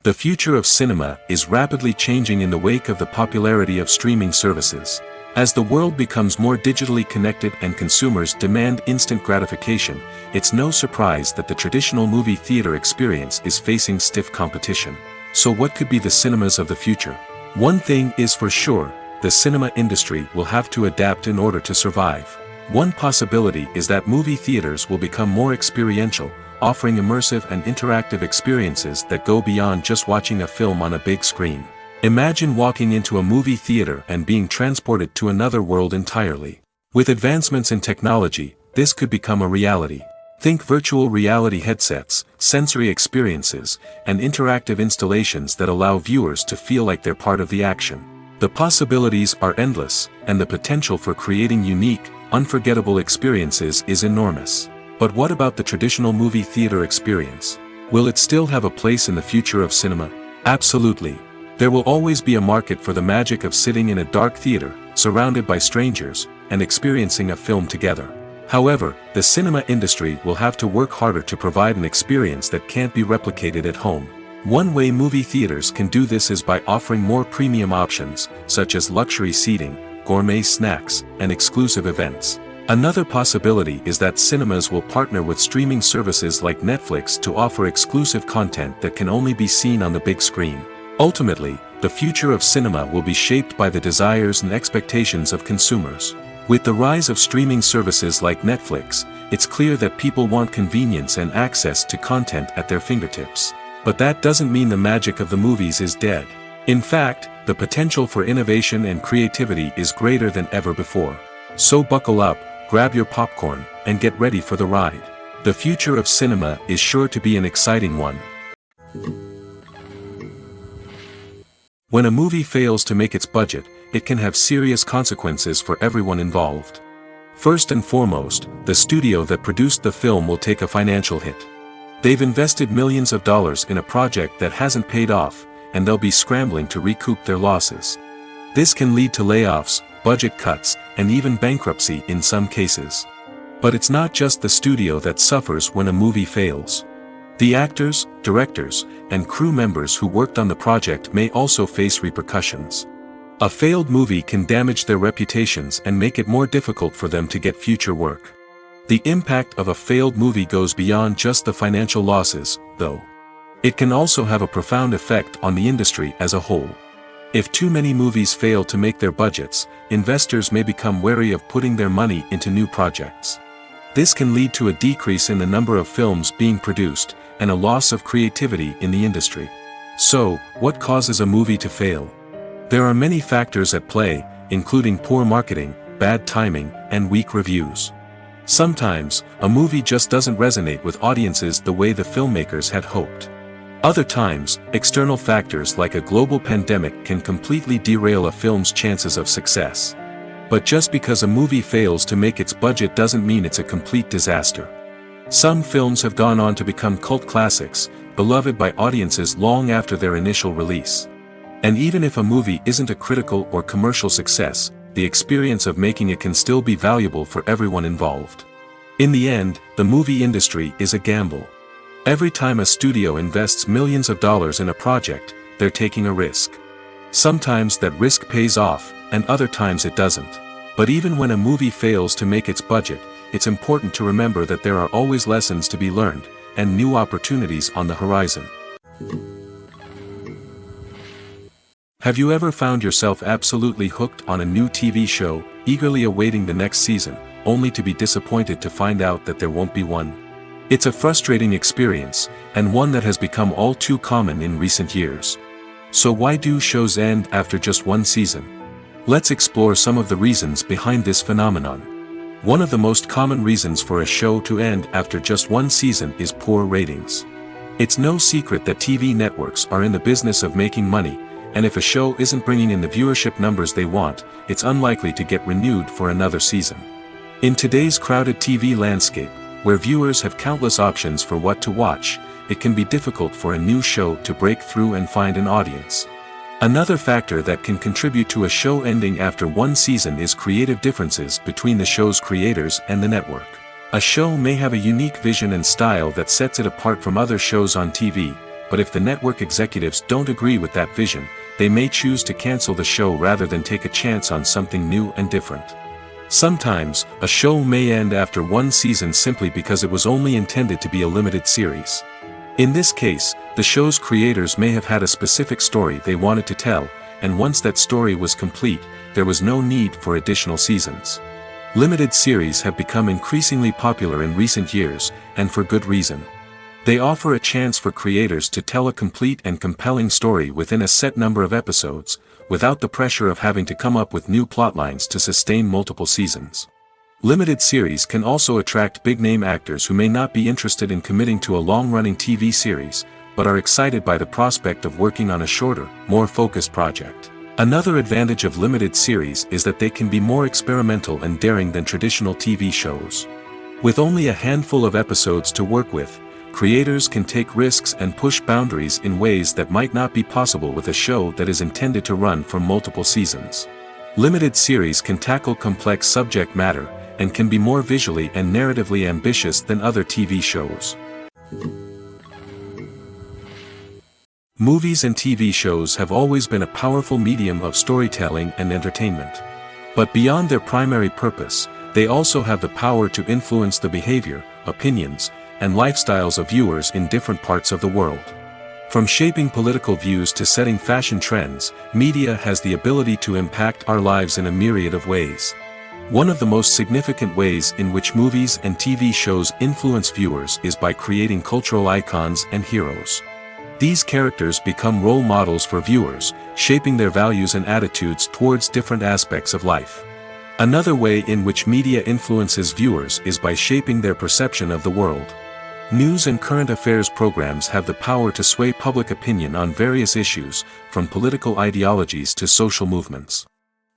The future of cinema is rapidly changing in the wake of the popularity of streaming services. As the world becomes more digitally connected and consumers demand instant gratification, it's no surprise that the traditional movie theater experience is facing stiff competition. So what could be the cinemas of the future? One thing is for sure, the cinema industry will have to adapt in order to survive. One possibility is that movie theaters will become more experiential, offering immersive and interactive experiences that go beyond just watching a film on a big screen. Imagine walking into a movie theater and being transported to another world entirely. With advancements in technology, this could become a reality. Think virtual reality headsets, sensory experiences, and interactive installations that allow viewers to feel like they're part of the action. The possibilities are endless, and the potential for creating unique, unforgettable experiences is enormous. But what about the traditional movie theater experience? Will it still have a place in the future of cinema? Absolutely. There will always be a market for the magic of sitting in a dark theater, surrounded by strangers, and experiencing a film together. However, the cinema industry will have to work harder to provide an experience that can't be replicated at home. One way movie theaters can do this is by offering more premium options, such as luxury seating, gourmet snacks, and exclusive events. Another possibility is that cinemas will partner with streaming services like Netflix to offer exclusive content that can only be seen on the big screen. Ultimately, the future of cinema will be shaped by the desires and expectations of consumers. With the rise of streaming services like Netflix, it's clear that people want convenience and access to content at their fingertips. But that doesn't mean the magic of the movies is dead. In fact, the potential for innovation and creativity is greater than ever before. So buckle up, grab your popcorn, and get ready for the ride. The future of cinema is sure to be an exciting one. When a movie fails to make its budget, it can have serious consequences for everyone involved. First and foremost, the studio that produced the film will take a financial hit. They've invested millions of dollars in a project that hasn't paid off, and they'll be scrambling to recoup their losses. This can lead to layoffs, budget cuts, and even bankruptcy in some cases. But it's not just the studio that suffers when a movie fails. The actors, directors, and crew members who worked on the project may also face repercussions. A failed movie can damage their reputations and make it more difficult for them to get future work. The impact of a failed movie goes beyond just the financial losses, though. It can also have a profound effect on the industry as a whole. If too many movies fail to make their budgets, investors may become wary of putting their money into new projects. This can lead to a decrease in the number of films being produced, and a loss of creativity in the industry. So, what causes a movie to fail? There are many factors at play, including poor marketing, bad timing, and weak reviews. Sometimes, a movie just doesn't resonate with audiences the way the filmmakers had hoped. Other times, external factors like a global pandemic can completely derail a film's chances of success. But just because a movie fails to make its budget doesn't mean it's a complete disaster. Some films have gone on to become cult classics, beloved by audiences long after their initial release. And even if a movie isn't a critical or commercial success, the experience of making it can still be valuable for everyone involved. In the end, the movie industry is a gamble. Every time a studio invests millions of dollars in a project, they're taking a risk. Sometimes that risk pays off, and other times it doesn't. But even when a movie fails to make its budget, it's important to remember that there are always lessons to be learned, and new opportunities on the horizon. Have you ever found yourself absolutely hooked on a new TV show, eagerly awaiting the next season, only to be disappointed to find out that there won't be one? It's a frustrating experience, and one that has become all too common in recent years. So why do shows end after just one season? Let's explore some of the reasons behind this phenomenon. One of the most common reasons for a show to end after just one season is poor ratings. It's no secret that TV networks are in the business of making money, and if a show isn't bringing in the viewership numbers they want, it's unlikely to get renewed for another season. In today's crowded TV landscape, where viewers have countless options for what to watch, it can be difficult for a new show to break through and find an audience. Another factor that can contribute to a show ending after one season is creative differences between the show's creators and the network. A show may have a unique vision and style that sets it apart from other shows on TV, but if the network executives don't agree with that vision, they may choose to cancel the show rather than take a chance on something new and different. Sometimes, a show may end after one season simply because it was only intended to be a limited series. In this case, the show's creators may have had a specific story they wanted to tell, and once that story was complete, there was no need for additional seasons. Limited series have become increasingly popular in recent years, and for good reason. They offer a chance for creators to tell a complete and compelling story within a set number of episodes, without the pressure of having to come up with new plotlines to sustain multiple seasons. Limited series can also attract big-name actors who may not be interested in committing to a long-running TV series, but are excited by the prospect of working on a shorter, more focused project. Another advantage of limited series is that they can be more experimental and daring than traditional TV shows. With only a handful of episodes to work with, creators can take risks and push boundaries in ways that might not be possible with a show that is intended to run for multiple seasons. Limited series can tackle complex subject matter, and can be more visually and narratively ambitious than other TV shows. Movies and TV shows have always been a powerful medium of storytelling and entertainment. But beyond their primary purpose, they also have the power to influence the behavior, opinions, and lifestyles of viewers in different parts of the world. From shaping political views to setting fashion trends, media has the ability to impact our lives in a myriad of ways. One of the most significant ways in which movies and TV shows influence viewers is by creating cultural icons and heroes. These characters become role models for viewers, shaping their values and attitudes towards different aspects of life. Another way in which media influences viewers is by shaping their perception of the world. News and current affairs programs have the power to sway public opinion on various issues, from political ideologies to social movements.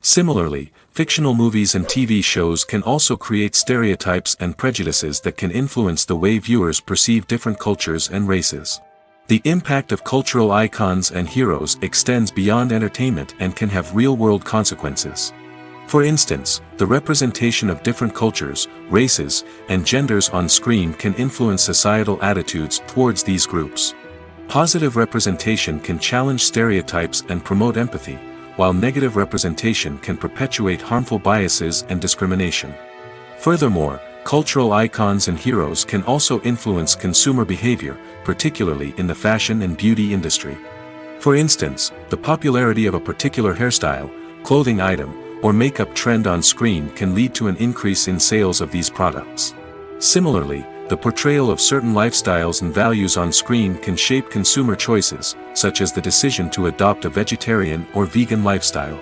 Similarly, fictional movies and TV shows can also create stereotypes and prejudices that can influence the way viewers perceive different cultures and races. The impact of cultural icons and heroes extends beyond entertainment and can have real-world consequences. For instance, the representation of different cultures, races, and genders on screen can influence societal attitudes towards these groups. Positive representation can challenge stereotypes and promote empathy, while negative representation can perpetuate harmful biases and discrimination. Furthermore, cultural icons and heroes can also influence consumer behavior, particularly in the fashion and beauty industry. For instance, the popularity of a particular hairstyle, clothing item, or makeup trend on screen can lead to an increase in sales of these products. Similarly, the portrayal of certain lifestyles and values on screen can shape consumer choices, such as the decision to adopt a vegetarian or vegan lifestyle.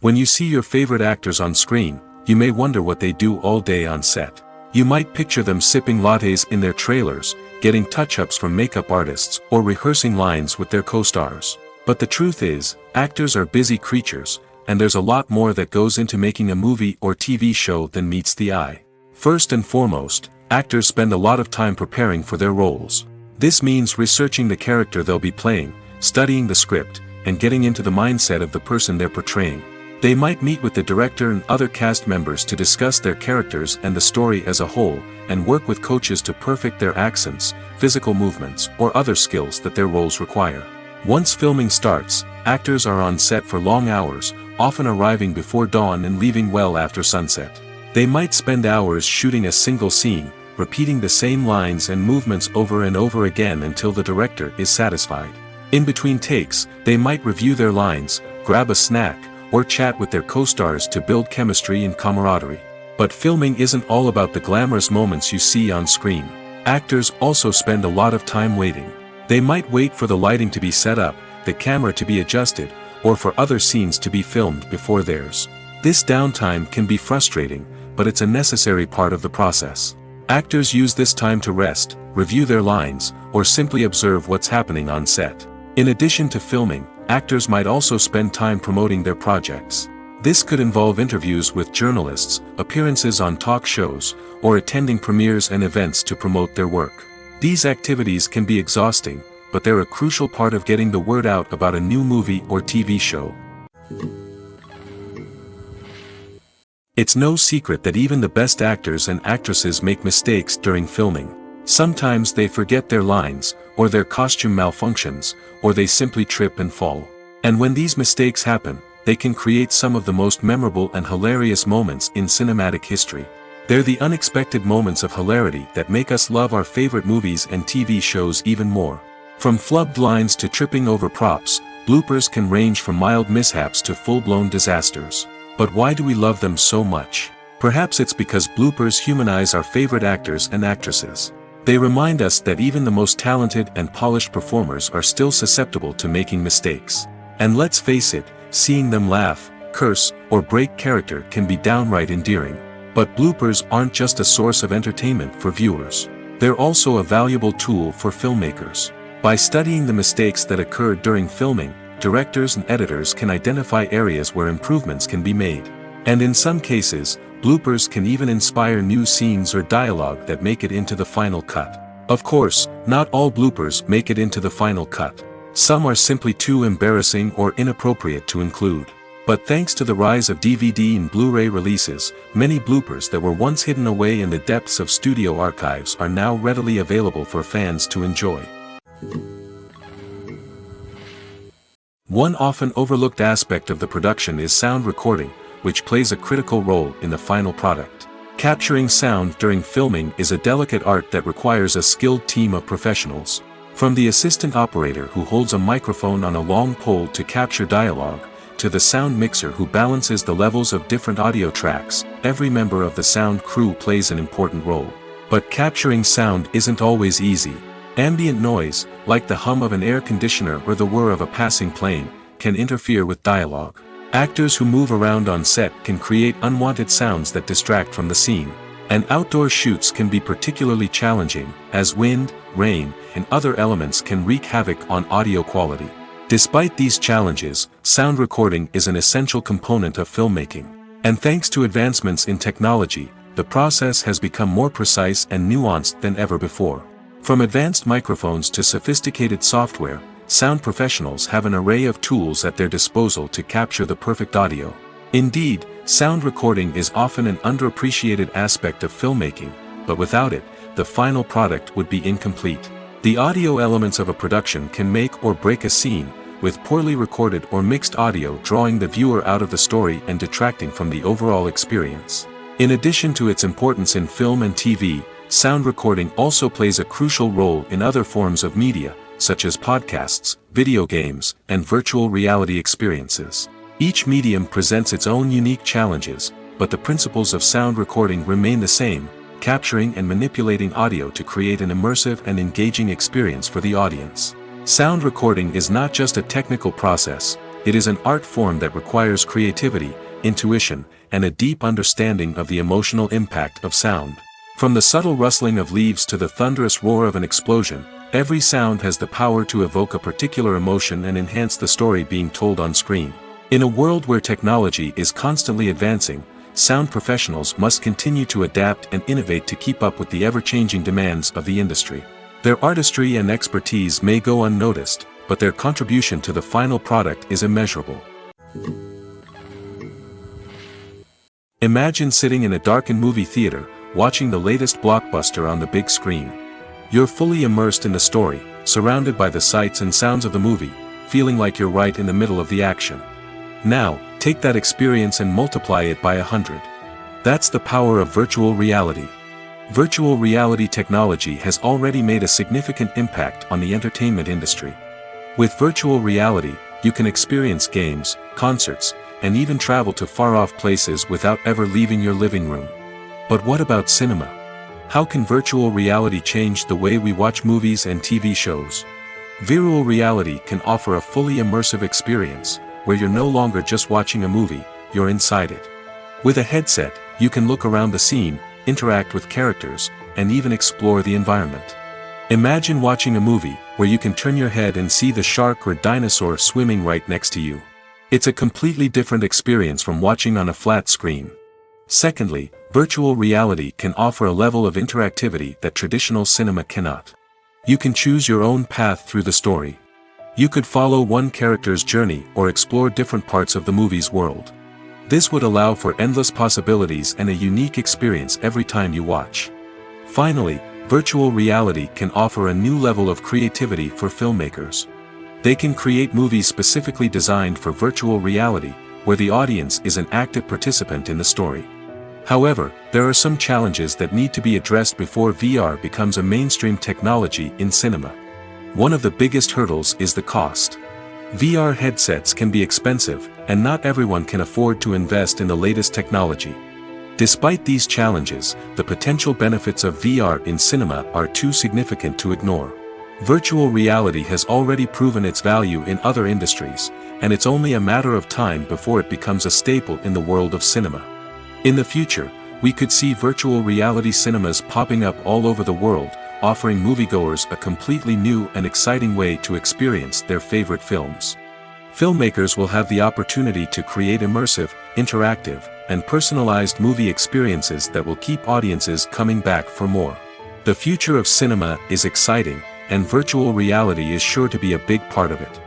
When you see your favorite actors on screen, you may wonder what they do all day on set. You might picture them sipping lattes in their trailers, getting touch-ups from makeup artists, or rehearsing lines with their co-stars. But the truth is, actors are busy creatures, and there's a lot more that goes into making a movie or TV show than meets the eye. First and foremost, actors spend a lot of time preparing for their roles. This means researching the character they'll be playing, studying the script, and getting into the mindset of the person they're portraying. They might meet with the director and other cast members to discuss their characters and the story as a whole, and work with coaches to perfect their accents, physical movements, or other skills that their roles require. Once filming starts, actors are on set for long hours, often arriving before dawn and leaving well after sunset. They might spend hours shooting a single scene, repeating the same lines and movements over and over again until the director is satisfied. In between takes, they might review their lines, grab a snack, or chat with their co-stars to build chemistry and camaraderie. But filming isn't all about the glamorous moments you see on screen. Actors also spend a lot of time waiting. They might wait for the lighting to be set up, the camera to be adjusted, or for other scenes to be filmed before theirs. This downtime can be frustrating, but it's a necessary part of the process. Actors use this time to rest, review their lines, or simply observe what's happening on set. In addition to filming, actors might also spend time promoting their projects. This could involve interviews with journalists, appearances on talk shows, or attending premieres and events to promote their work. These activities can be exhausting, but they're a crucial part of getting the word out about a new movie or TV show. It's no secret that even the best actors and actresses make mistakes during filming. Sometimes they forget their lines, or their costume malfunctions, or they simply trip and fall. And when these mistakes happen, they can create some of the most memorable and hilarious moments in cinematic history. They're the unexpected moments of hilarity that make us love our favorite movies and TV shows even more. From flubbed lines to tripping over props, bloopers can range from mild mishaps to full-blown disasters. But why do we love them so much? Perhaps it's because bloopers humanize our favorite actors and actresses. They remind us that even the most talented and polished performers are still susceptible to making mistakes. And let's face it, seeing them laugh, curse, or break character can be downright endearing. But bloopers aren't just a source of entertainment for viewers. They're also a valuable tool for filmmakers. By studying the mistakes that occurred during filming, directors and editors can identify areas where improvements can be made. And in some cases, bloopers can even inspire new scenes or dialogue that make it into the final cut. Of course, not all bloopers make it into the final cut. Some are simply too embarrassing or inappropriate to include. But thanks to the rise of DVD and Blu-ray releases, many bloopers that were once hidden away in the depths of studio archives are now readily available for fans to enjoy. One often overlooked aspect of the production is sound recording, which plays a critical role in the final product. Capturing sound during filming is a delicate art that requires a skilled team of professionals. From the assistant operator who holds a microphone on a long pole to capture dialogue, to the sound mixer who balances the levels of different audio tracks, every member of the sound crew plays an important role. But capturing sound isn't always easy. Ambient noise, like the hum of an air conditioner or the whir of a passing plane, can interfere with dialogue. Actors who move around on set can create unwanted sounds that distract from the scene. And outdoor shoots can be particularly challenging, as wind, rain, and other elements can wreak havoc on audio quality. Despite these challenges, sound recording is an essential component of filmmaking. And thanks to advancements in technology, the process has become more precise and nuanced than ever before. From advanced microphones to sophisticated software, sound professionals have an array of tools at their disposal to capture the perfect audio. Indeed, sound recording is often an underappreciated aspect of filmmaking, but without it, the final product would be incomplete. The audio elements of a production can make or break a scene, with poorly recorded or mixed audio drawing the viewer out of the story and detracting from the overall experience. In addition to its importance in film and TV, sound recording also plays a crucial role in other forms of media, such as podcasts, video games, and virtual reality experiences. Each medium presents its own unique challenges, but the principles of sound recording remain the same, capturing and manipulating audio to create an immersive and engaging experience for the audience. Sound recording is not just a technical process, it is an art form that requires creativity, intuition, and a deep understanding of the emotional impact of sound. From the subtle rustling of leaves to the thunderous roar of an explosion, every sound has the power to evoke a particular emotion and enhance the story being told on screen. In a world where technology is constantly advancing, sound professionals must continue to adapt and innovate to keep up with the ever-changing demands of the industry. Their artistry and expertise may go unnoticed, but their contribution to the final product is immeasurable. Imagine sitting in a darkened movie theater, watching the latest blockbuster on the big screen. You're fully immersed in the story, surrounded by the sights and sounds of the movie, feeling like you're right in the middle of the action. Now, take that experience and multiply it by 100. That's the power of virtual reality. Virtual reality technology has already made a significant impact on the entertainment industry. With virtual reality, you can experience games, concerts, and even travel to far-off places without ever leaving your living room. But what about cinema? How can virtual reality change the way we watch movies and TV shows? Virtual reality can offer a fully immersive experience, where you're no longer just watching a movie, you're inside it. With a headset, you can look around the scene, interact with characters, and even explore the environment. Imagine watching a movie, where you can turn your head and see the shark or dinosaur swimming right next to you. It's a completely different experience from watching on a flat screen. Secondly, virtual reality can offer a level of interactivity that traditional cinema cannot. You can choose your own path through the story. You could follow one character's journey or explore different parts of the movie's world. This would allow for endless possibilities and a unique experience every time you watch. Finally, Virtual reality can offer a new level of creativity for filmmakers. They can create movies specifically designed for virtual reality, where the audience is an active participant in the story. However, there are some challenges that need to be addressed before VR becomes a mainstream technology in cinema. One of the biggest hurdles is the cost. VR headsets can be expensive, and not everyone can afford to invest in the latest technology. Despite these challenges, the potential benefits of VR in cinema are too significant to ignore. Virtual reality has already proven its value in other industries, and it's only a matter of time before it becomes a staple in the world of cinema. In the future, we could see virtual reality cinemas popping up all over the world, offering moviegoers a completely new and exciting way to experience their favorite films. Filmmakers will have the opportunity to create immersive, interactive, and personalized movie experiences that will keep audiences coming back for more. The future of cinema is exciting, and virtual reality is sure to be a big part of it.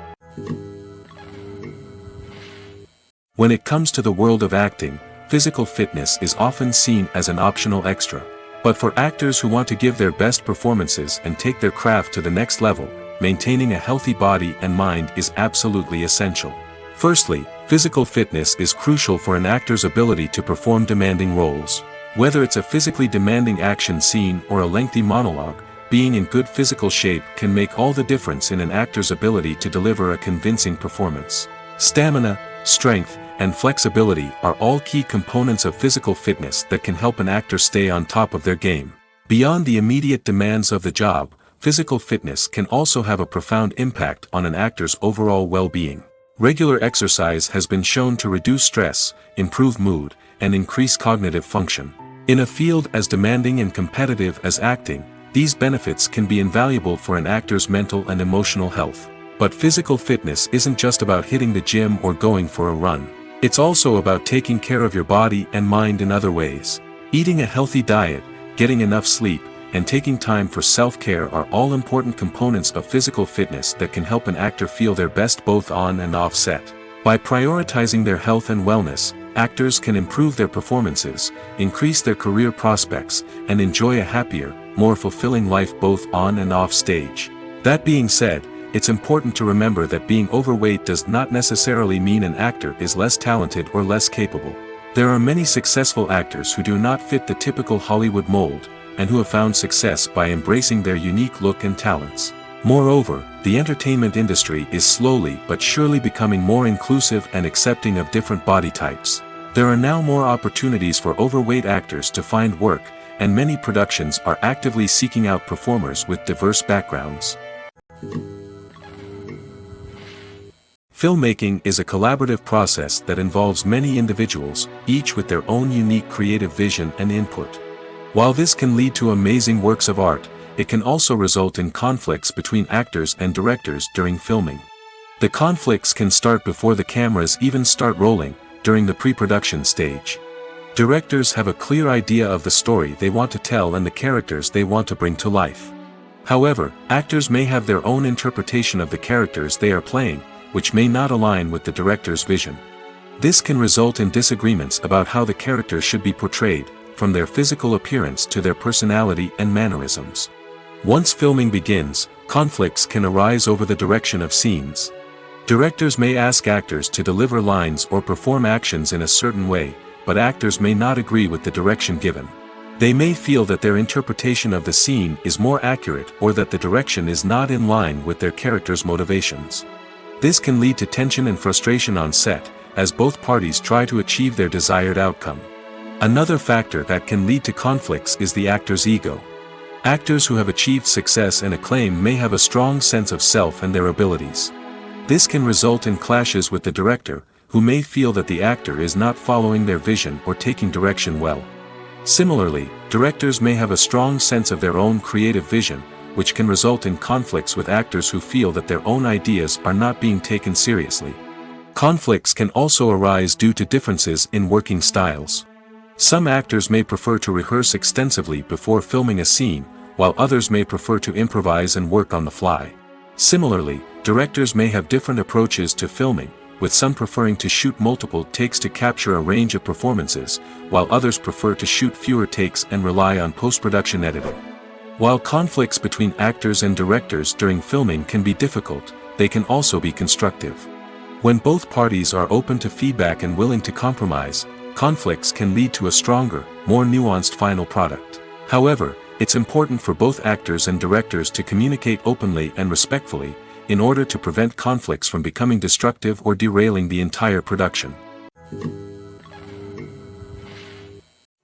When it comes to the world of acting, physical fitness is often seen as an optional extra. But for actors who want to give their best performances and take their craft to the next level, maintaining a healthy body and mind is absolutely essential. Firstly, physical fitness is crucial for an actor's ability to perform demanding roles. Whether it's a physically demanding action scene or a lengthy monologue, being in good physical shape can make all the difference in an actor's ability to deliver a convincing performance. Stamina, strength, and flexibility are all key components of physical fitness that can help an actor stay on top of their game. Beyond the immediate demands of the job, physical fitness can also have a profound impact on an actor's overall well-being. Regular exercise has been shown to reduce stress, improve mood, and increase cognitive function. In a field as demanding and competitive as acting, these benefits can be invaluable for an actor's mental and emotional health. But physical fitness isn't just about hitting the gym or going for a run. It's also about taking care of your body and mind in other ways. Eating a healthy diet, getting enough sleep, and taking time for self-care are all important components of physical fitness that can help an actor feel their best both on and off set. By prioritizing their health and wellness, actors can improve their performances, increase their career prospects, and enjoy a happier, more fulfilling life both on and off stage. That being said, it's important to remember that being overweight does not necessarily mean an actor is less talented or less capable. There are many successful actors who do not fit the typical Hollywood mold, and who have found success by embracing their unique look and talents. Moreover, the entertainment industry is slowly but surely becoming more inclusive and accepting of different body types. There are now more opportunities for overweight actors to find work, and many productions are actively seeking out performers with diverse backgrounds. Filmmaking is a collaborative process that involves many individuals, each with their own unique creative vision and input. While this can lead to amazing works of art, it can also result in conflicts between actors and directors during filming. The conflicts can start before the cameras even start rolling, during the pre-production stage. Directors have a clear idea of the story they want to tell and the characters they want to bring to life. However, actors may have their own interpretation of the characters they are playing, which may not align with the director's vision. This can result in disagreements about how the characters should be portrayed, from their physical appearance to their personality and mannerisms. Once filming begins, conflicts can arise over the direction of scenes. Directors may ask actors to deliver lines or perform actions in a certain way, but actors may not agree with the direction given. They may feel that their interpretation of the scene is more accurate or that the direction is not in line with their character's motivations. This can lead to tension and frustration on set, as both parties try to achieve their desired outcome. Another factor that can lead to conflicts is the actor's ego. Actors who have achieved success and acclaim may have a strong sense of self and their abilities. This can result in clashes with the director, who may feel that the actor is not following their vision or taking direction well. Similarly, directors may have a strong sense of their own creative vision, which can result in conflicts with actors who feel that their own ideas are not being taken seriously. Conflicts can also arise due to differences in working styles. Some actors may prefer to rehearse extensively before filming a scene, while others may prefer to improvise and work on the fly. Similarly, directors may have different approaches to filming, with some preferring to shoot multiple takes to capture a range of performances, while others prefer to shoot fewer takes and rely on post-production editing. While conflicts between actors and directors during filming can be difficult, they can also be constructive. When both parties are open to feedback and willing to compromise, conflicts can lead to a stronger, more nuanced final product. However, it's important for both actors and directors to communicate openly and respectfully, in order to prevent conflicts from becoming destructive or derailing the entire production.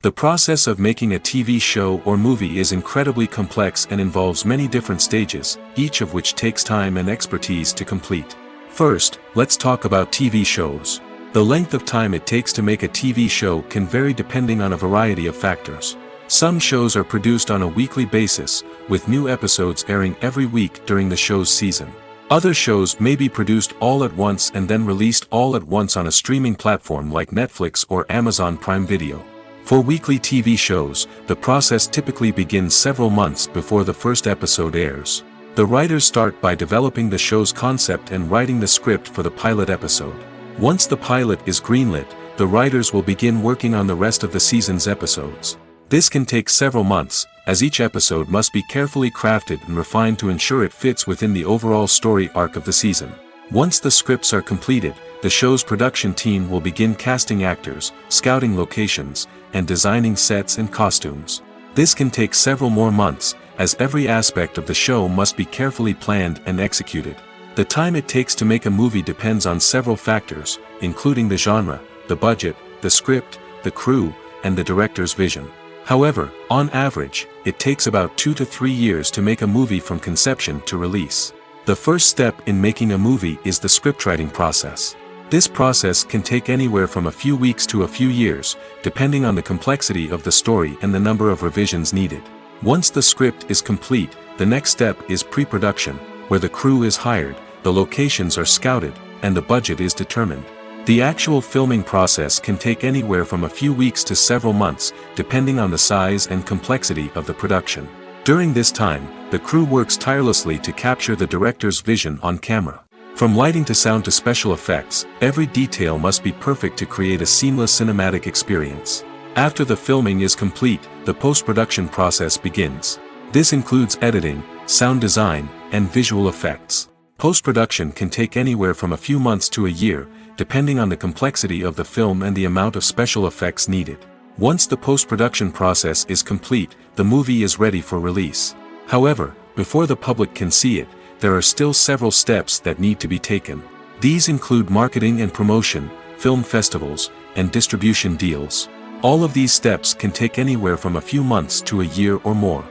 The process of making a TV show or movie is incredibly complex and involves many different stages, each of which takes time and expertise to complete. First, let's talk about TV shows. The length of time it takes to make a TV show can vary depending on a variety of factors. Some shows are produced on a weekly basis, with new episodes airing every week during the show's season. Other shows may be produced all at once and then released all at once on a streaming platform like Netflix or Amazon Prime Video. For weekly TV shows, the process typically begins several months before the first episode airs. The writers start by developing the show's concept and writing the script for the pilot episode. Once the pilot is greenlit, the writers will begin working on the rest of the season's episodes. This can take several months, as each episode must be carefully crafted and refined to ensure it fits within the overall story arc of the season. Once the scripts are completed, the show's production team will begin casting actors, scouting locations, and designing sets and costumes. This can take several more months, as every aspect of the show must be carefully planned and executed. The time it takes to make a movie depends on several factors, including the genre, the budget, the script, the crew, and the director's vision. However, on average, it takes about 2 to 3 years to make a movie from conception to release. The first step in making a movie is the scriptwriting process. This process can take anywhere from a few weeks to a few years, depending on the complexity of the story and the number of revisions needed. Once the script is complete, the next step is pre-production, where the crew is hired, the locations are scouted, and the budget is determined. The actual filming process can take anywhere from a few weeks to several months, depending on the size and complexity of the production. During this time, the crew works tirelessly to capture the director's vision on camera. From lighting to sound to special effects, every detail must be perfect to create a seamless cinematic experience. After the filming is complete, the post-production process begins. This includes editing, sound design, and visual effects. Post-production can take anywhere from a few months to a year, depending on the complexity of the film and the amount of special effects needed. Once the post-production process is complete, the movie is ready for release. However, before the public can see it, there are still several steps that need to be taken. These include marketing and promotion, film festivals, and distribution deals. All of these steps can take anywhere from a few months to a year or more.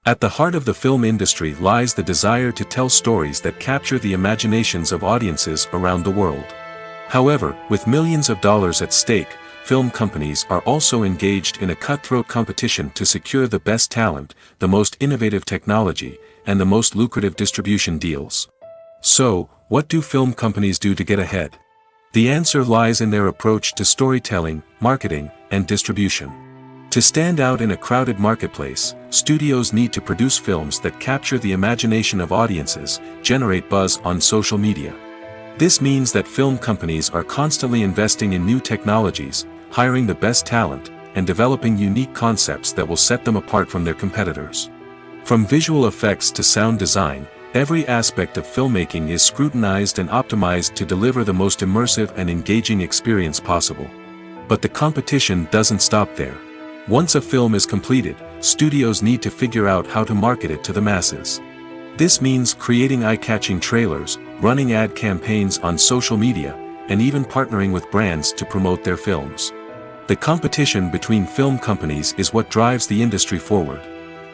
At the heart of the film industry lies the desire to tell stories that capture the imaginations of audiences around the world. However, with millions of dollars at stake, film companies are also engaged in a cutthroat competition to secure the best talent, the most innovative technology, and the most lucrative distribution deals. So, what do film companies do to get ahead? The answer lies in their approach to storytelling, marketing, and distribution. To stand out in a crowded marketplace, studios need to produce films that capture the imagination of audiences, generate buzz on social media. This means that film companies are constantly investing in new technologies, hiring the best talent, and developing unique concepts that will set them apart from their competitors. From visual effects to sound design, every aspect of filmmaking is scrutinized and optimized to deliver the most immersive and engaging experience possible. But the competition doesn't stop there. Once a film is completed, studios need to figure out how to market it to the masses. This means creating eye-catching trailers, running ad campaigns on social media, and even partnering with brands to promote their films. The competition between film companies is what drives the industry forward.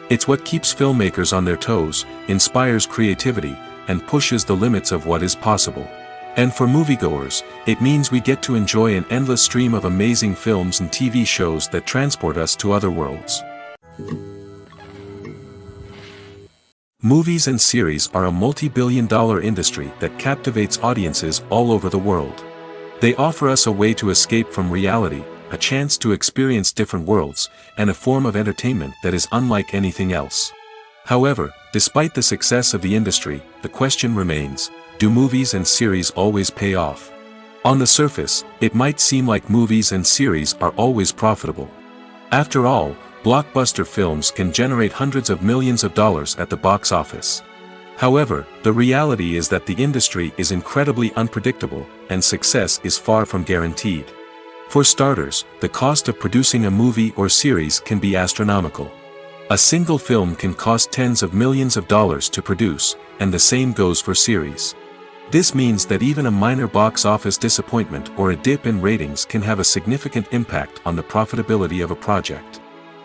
It's what keeps filmmakers on their toes, inspires creativity, and pushes the limits of what is possible. And for moviegoers, it means we get to enjoy an endless stream of amazing films and TV shows that transport us to other worlds. Movies and series are a multi-billion-dollar industry that captivates audiences all over the world. They offer us a way to escape from reality, a chance to experience different worlds, and a form of entertainment that is unlike anything else. However, despite the success of the industry, the question remains: do movies and series always pay off? On the surface, it might seem like movies and series are always profitable. After all, blockbuster films can generate hundreds of millions of dollars at the box office. However, the reality is that the industry is incredibly unpredictable, and success is far from guaranteed. For starters, the cost of producing a movie or series can be astronomical. A single film can cost tens of millions of dollars to produce, and the same goes for series. This means that even a minor box office disappointment or a dip in ratings can have a significant impact on the profitability of a project.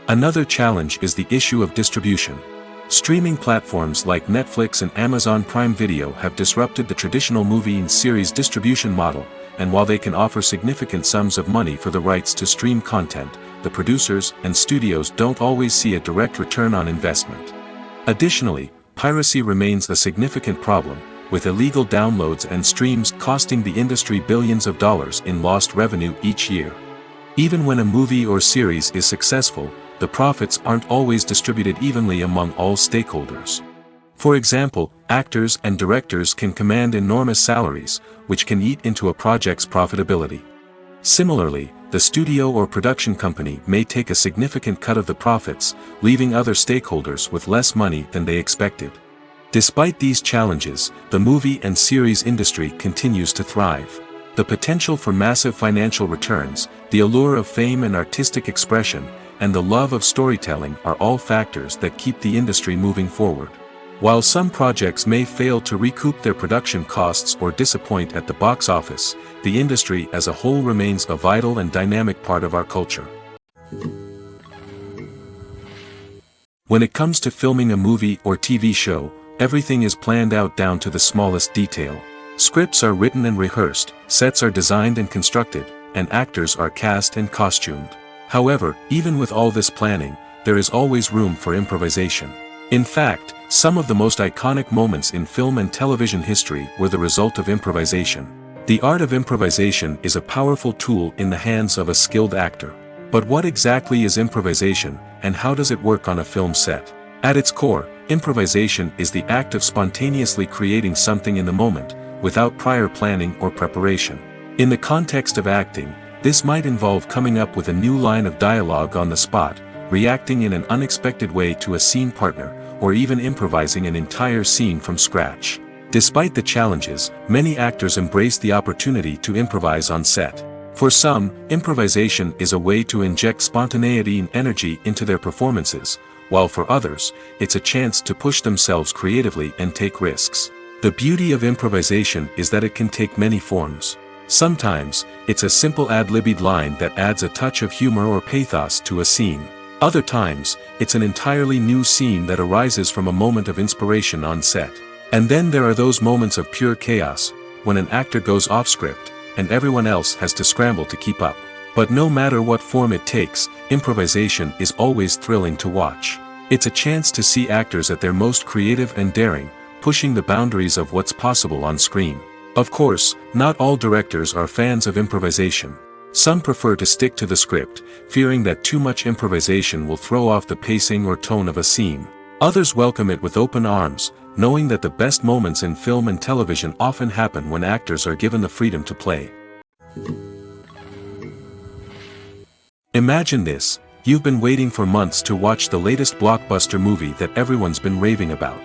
Another challenge is the issue of distribution. Streaming platforms like Netflix and Amazon Prime Video have disrupted the traditional movie and series distribution model, and while they can offer significant sums of money for the rights to stream content, the producers and studios don't always see a direct return on investment. Additionally, piracy remains a significant problem, with illegal downloads and streams costing the industry billions of dollars in lost revenue each year. Even when a movie or series is successful, the profits aren't always distributed evenly among all stakeholders. For example, actors and directors can command enormous salaries, which can eat into a project's profitability. Similarly, the studio or production company may take a significant cut of the profits, leaving other stakeholders with less money than they expected. Despite these challenges, the movie and series industry continues to thrive. The potential for massive financial returns, the allure of fame and artistic expression, and the love of storytelling are all factors that keep the industry moving forward. While some projects may fail to recoup their production costs or disappoint at the box office, the industry as a whole remains a vital and dynamic part of our culture. When it comes to filming a movie or TV show, everything is planned out down to the smallest detail. Scripts are written and rehearsed, sets are designed and constructed, and actors are cast and costumed. However, even with all this planning, there is always room for improvisation. In fact, some of the most iconic moments in film and television history were the result of improvisation. The art of improvisation is a powerful tool in the hands of a skilled actor. But what exactly is improvisation, and how does it work on a film set? At its core, improvisation is the act of spontaneously creating something in the moment, without prior planning or preparation. In the context of acting, this might involve coming up with a new line of dialogue on the spot, reacting in an unexpected way to a scene partner, or even improvising an entire scene from scratch. Despite the challenges, many actors embrace the opportunity to improvise on set. For some, improvisation is a way to inject spontaneity and energy into their performances, while for others, it's a chance to push themselves creatively and take risks. The beauty of improvisation is that it can take many forms. Sometimes, it's a simple ad-libbed line that adds a touch of humor or pathos to a scene. Other times, it's an entirely new scene that arises from a moment of inspiration on set. And then there are those moments of pure chaos, when an actor goes off script, and everyone else has to scramble to keep up. But no matter what form it takes, improvisation is always thrilling to watch. It's a chance to see actors at their most creative and daring, pushing the boundaries of what's possible on screen. Of course, not all directors are fans of improvisation. Some prefer to stick to the script, fearing that too much improvisation will throw off the pacing or tone of a scene. Others welcome it with open arms, knowing that the best moments in film and television often happen when actors are given the freedom to play. Imagine this: you've been waiting for months to watch the latest blockbuster movie that everyone's been raving about.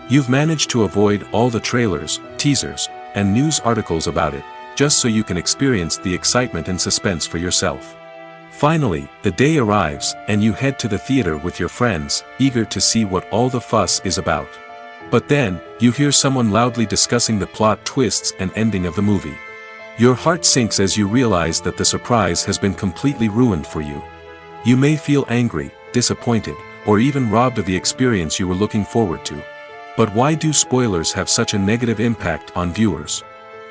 You've managed to avoid all the trailers, teasers, and news articles about it, just so you can experience the excitement and suspense for yourself. Finally, the day arrives, and you head to the theater with your friends, eager to see what all the fuss is about. But then, you hear someone loudly discussing the plot twists and ending of the movie. Your heart sinks as you realize that the surprise has been completely ruined for you. You may feel angry, disappointed, or even robbed of the experience you were looking forward to. But why do spoilers have such a negative impact on viewers?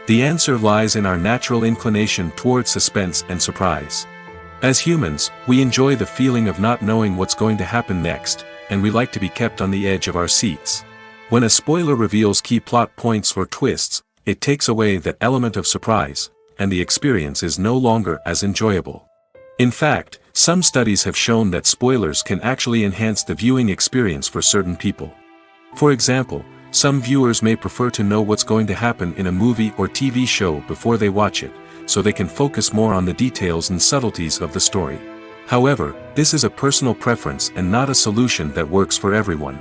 The answer lies in our natural inclination toward suspense and surprise. As humans, we enjoy the feeling of not knowing what's going to happen next, and we like to be kept on the edge of our seats. When a spoiler reveals key plot points or twists, it takes away that element of surprise, and the experience is no longer as enjoyable. In fact, some studies have shown that spoilers can actually enhance the viewing experience for certain people. For example, some viewers may prefer to know what's going to happen in a movie or TV show before they watch it, so they can focus more on the details and subtleties of the story. However, this is a personal preference and not a solution that works for everyone.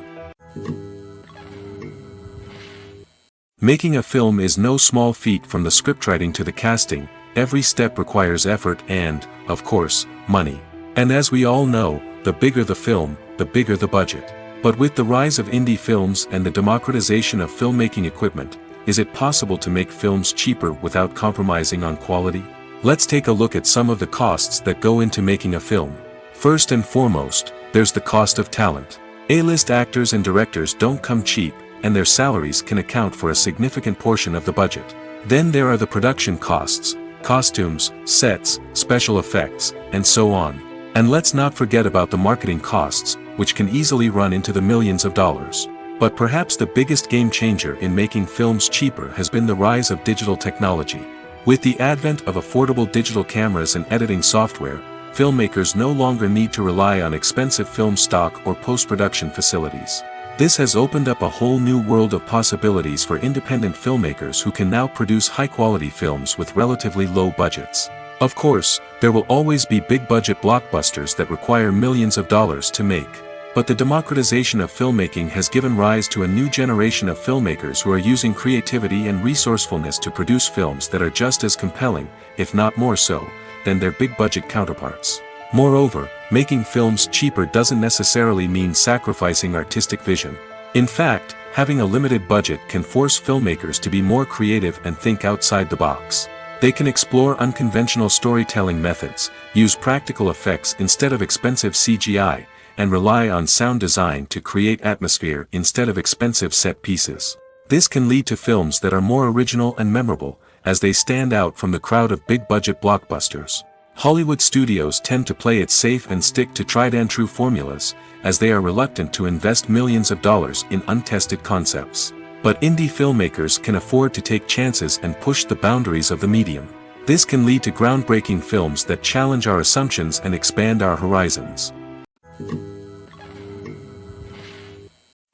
Making a film is no small feat. From the scriptwriting to the casting, every step requires effort and, of course, money. And as we all know, the bigger the film, the bigger the budget. But with the rise of indie films and the democratization of filmmaking equipment, is it possible to make films cheaper without compromising on quality? Let's take a look at some of the costs that go into making a film. First and foremost, there's the cost of talent. A-list actors and directors don't come cheap, and their salaries can account for a significant portion of the budget. Then there are the production costs, costumes, sets, special effects, and so on. And let's not forget about the marketing costs, which can easily run into the millions of dollars. But perhaps the biggest game changer in making films cheaper has been the rise of digital technology. With the advent of affordable digital cameras and editing software, filmmakers no longer need to rely on expensive film stock or post-production facilities. This has opened up a whole new world of possibilities for independent filmmakers who can now produce high-quality films with relatively low budgets. Of course, there will always be big-budget blockbusters that require millions of dollars to make. But the democratization of filmmaking has given rise to a new generation of filmmakers who are using creativity and resourcefulness to produce films that are just as compelling, if not more so, than their big-budget counterparts. Moreover, making films cheaper doesn't necessarily mean sacrificing artistic vision. In fact, having a limited budget can force filmmakers to be more creative and think outside the box. They can explore unconventional storytelling methods, use practical effects instead of expensive CGI, and rely on sound design to create atmosphere instead of expensive set pieces. This can lead to films that are more original and memorable, as they stand out from the crowd of big-budget blockbusters. Hollywood studios tend to play it safe and stick to tried-and-true formulas, as they are reluctant to invest millions of dollars in untested concepts. But indie filmmakers can afford to take chances and push the boundaries of the medium. This can lead to groundbreaking films that challenge our assumptions and expand our horizons.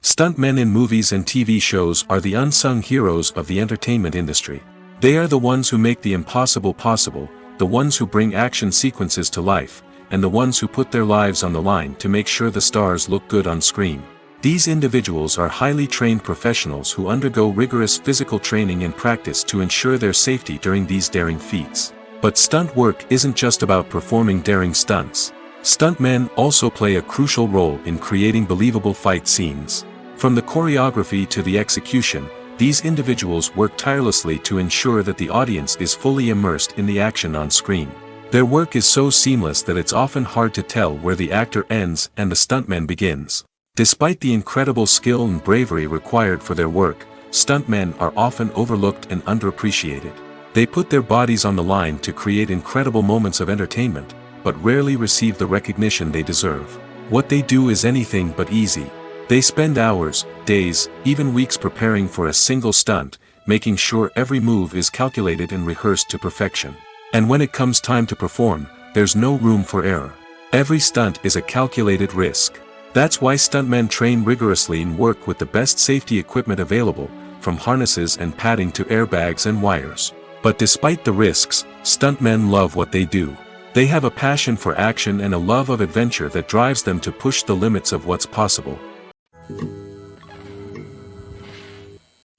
Stuntmen in movies and TV shows are the unsung heroes of the entertainment industry. They are the ones who make the impossible possible, the ones who bring action sequences to life, and the ones who put their lives on the line to make sure the stars look good on screen. These individuals are highly trained professionals who undergo rigorous physical training and practice to ensure their safety during these daring feats. But stunt work isn't just about performing daring stunts. Stuntmen also play a crucial role in creating believable fight scenes. From the choreography to the execution, these individuals work tirelessly to ensure that the audience is fully immersed in the action on screen. Their work is so seamless that it's often hard to tell where the actor ends and the stuntman begins. Despite the incredible skill and bravery required for their work, stuntmen are often overlooked and underappreciated. They put their bodies on the line to create incredible moments of entertainment, but rarely receive the recognition they deserve. What they do is anything but easy. They spend hours, days, even weeks preparing for a single stunt, making sure every move is calculated and rehearsed to perfection. And when it comes time to perform, there's no room for error. Every stunt is a calculated risk. That's why stuntmen train rigorously and work with the best safety equipment available, from harnesses and padding to airbags and wires. But despite the risks, stuntmen love what they do. They have a passion for action and a love of adventure that drives them to push the limits of what's possible.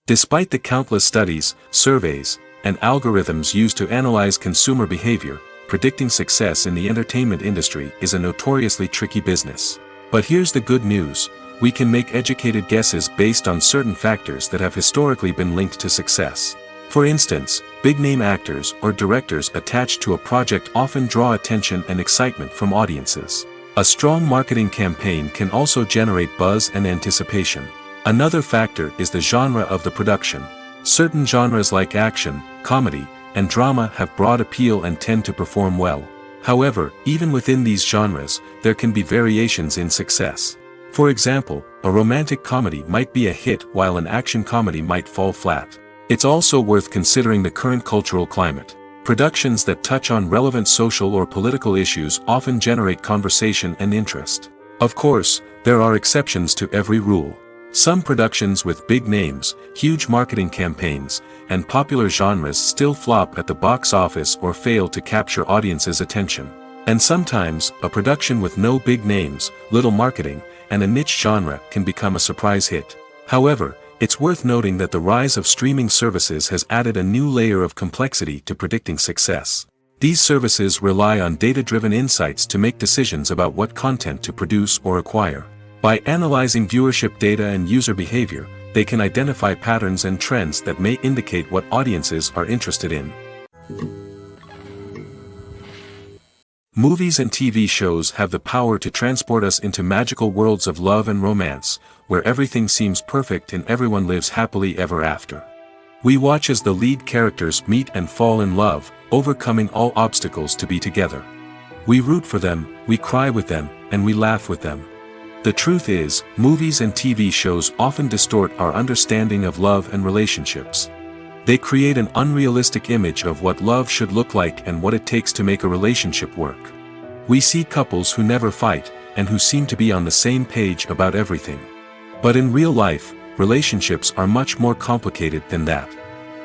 Despite the countless studies, surveys, and algorithms used to analyze consumer behavior, predicting success in the entertainment industry is a notoriously tricky business. But here's the good news: we can make educated guesses based on certain factors that have historically been linked to success. For instance, big-name actors or directors attached to a project often draw attention and excitement from audiences. A strong marketing campaign can also generate buzz and anticipation. Another factor is the genre of the production. Certain genres like action, comedy, and drama have broad appeal and tend to perform well. However, even within these genres, there can be variations in success. For example, a romantic comedy might be a hit while an action comedy might fall flat. It's also worth considering the current cultural climate. Productions that touch on relevant social or political issues often generate conversation and interest. Of course, there are exceptions to every rule. Some productions with big names, huge marketing campaigns, and popular genres still flop at the box office or fail to capture audiences' attention. And sometimes, a production with no big names, little marketing, and a niche genre can become a surprise hit. However, it's worth noting that the rise of streaming services has added a new layer of complexity to predicting success. These services rely on data-driven insights to make decisions about what content to produce or acquire. By analyzing viewership data and user behavior, they can identify patterns and trends that may indicate what audiences are interested in. Movies and TV shows have the power to transport us into magical worlds of love and romance, where everything seems perfect and everyone lives happily ever after. We watch as the lead characters meet and fall in love, overcoming all obstacles to be together. We root for them, we cry with them, and we laugh with them. The truth is, movies and TV shows often distort our understanding of love and relationships. They create an unrealistic image of what love should look like and what it takes to make a relationship work. We see couples who never fight, and who seem to be on the same page about everything. But in real life, relationships are much more complicated than that.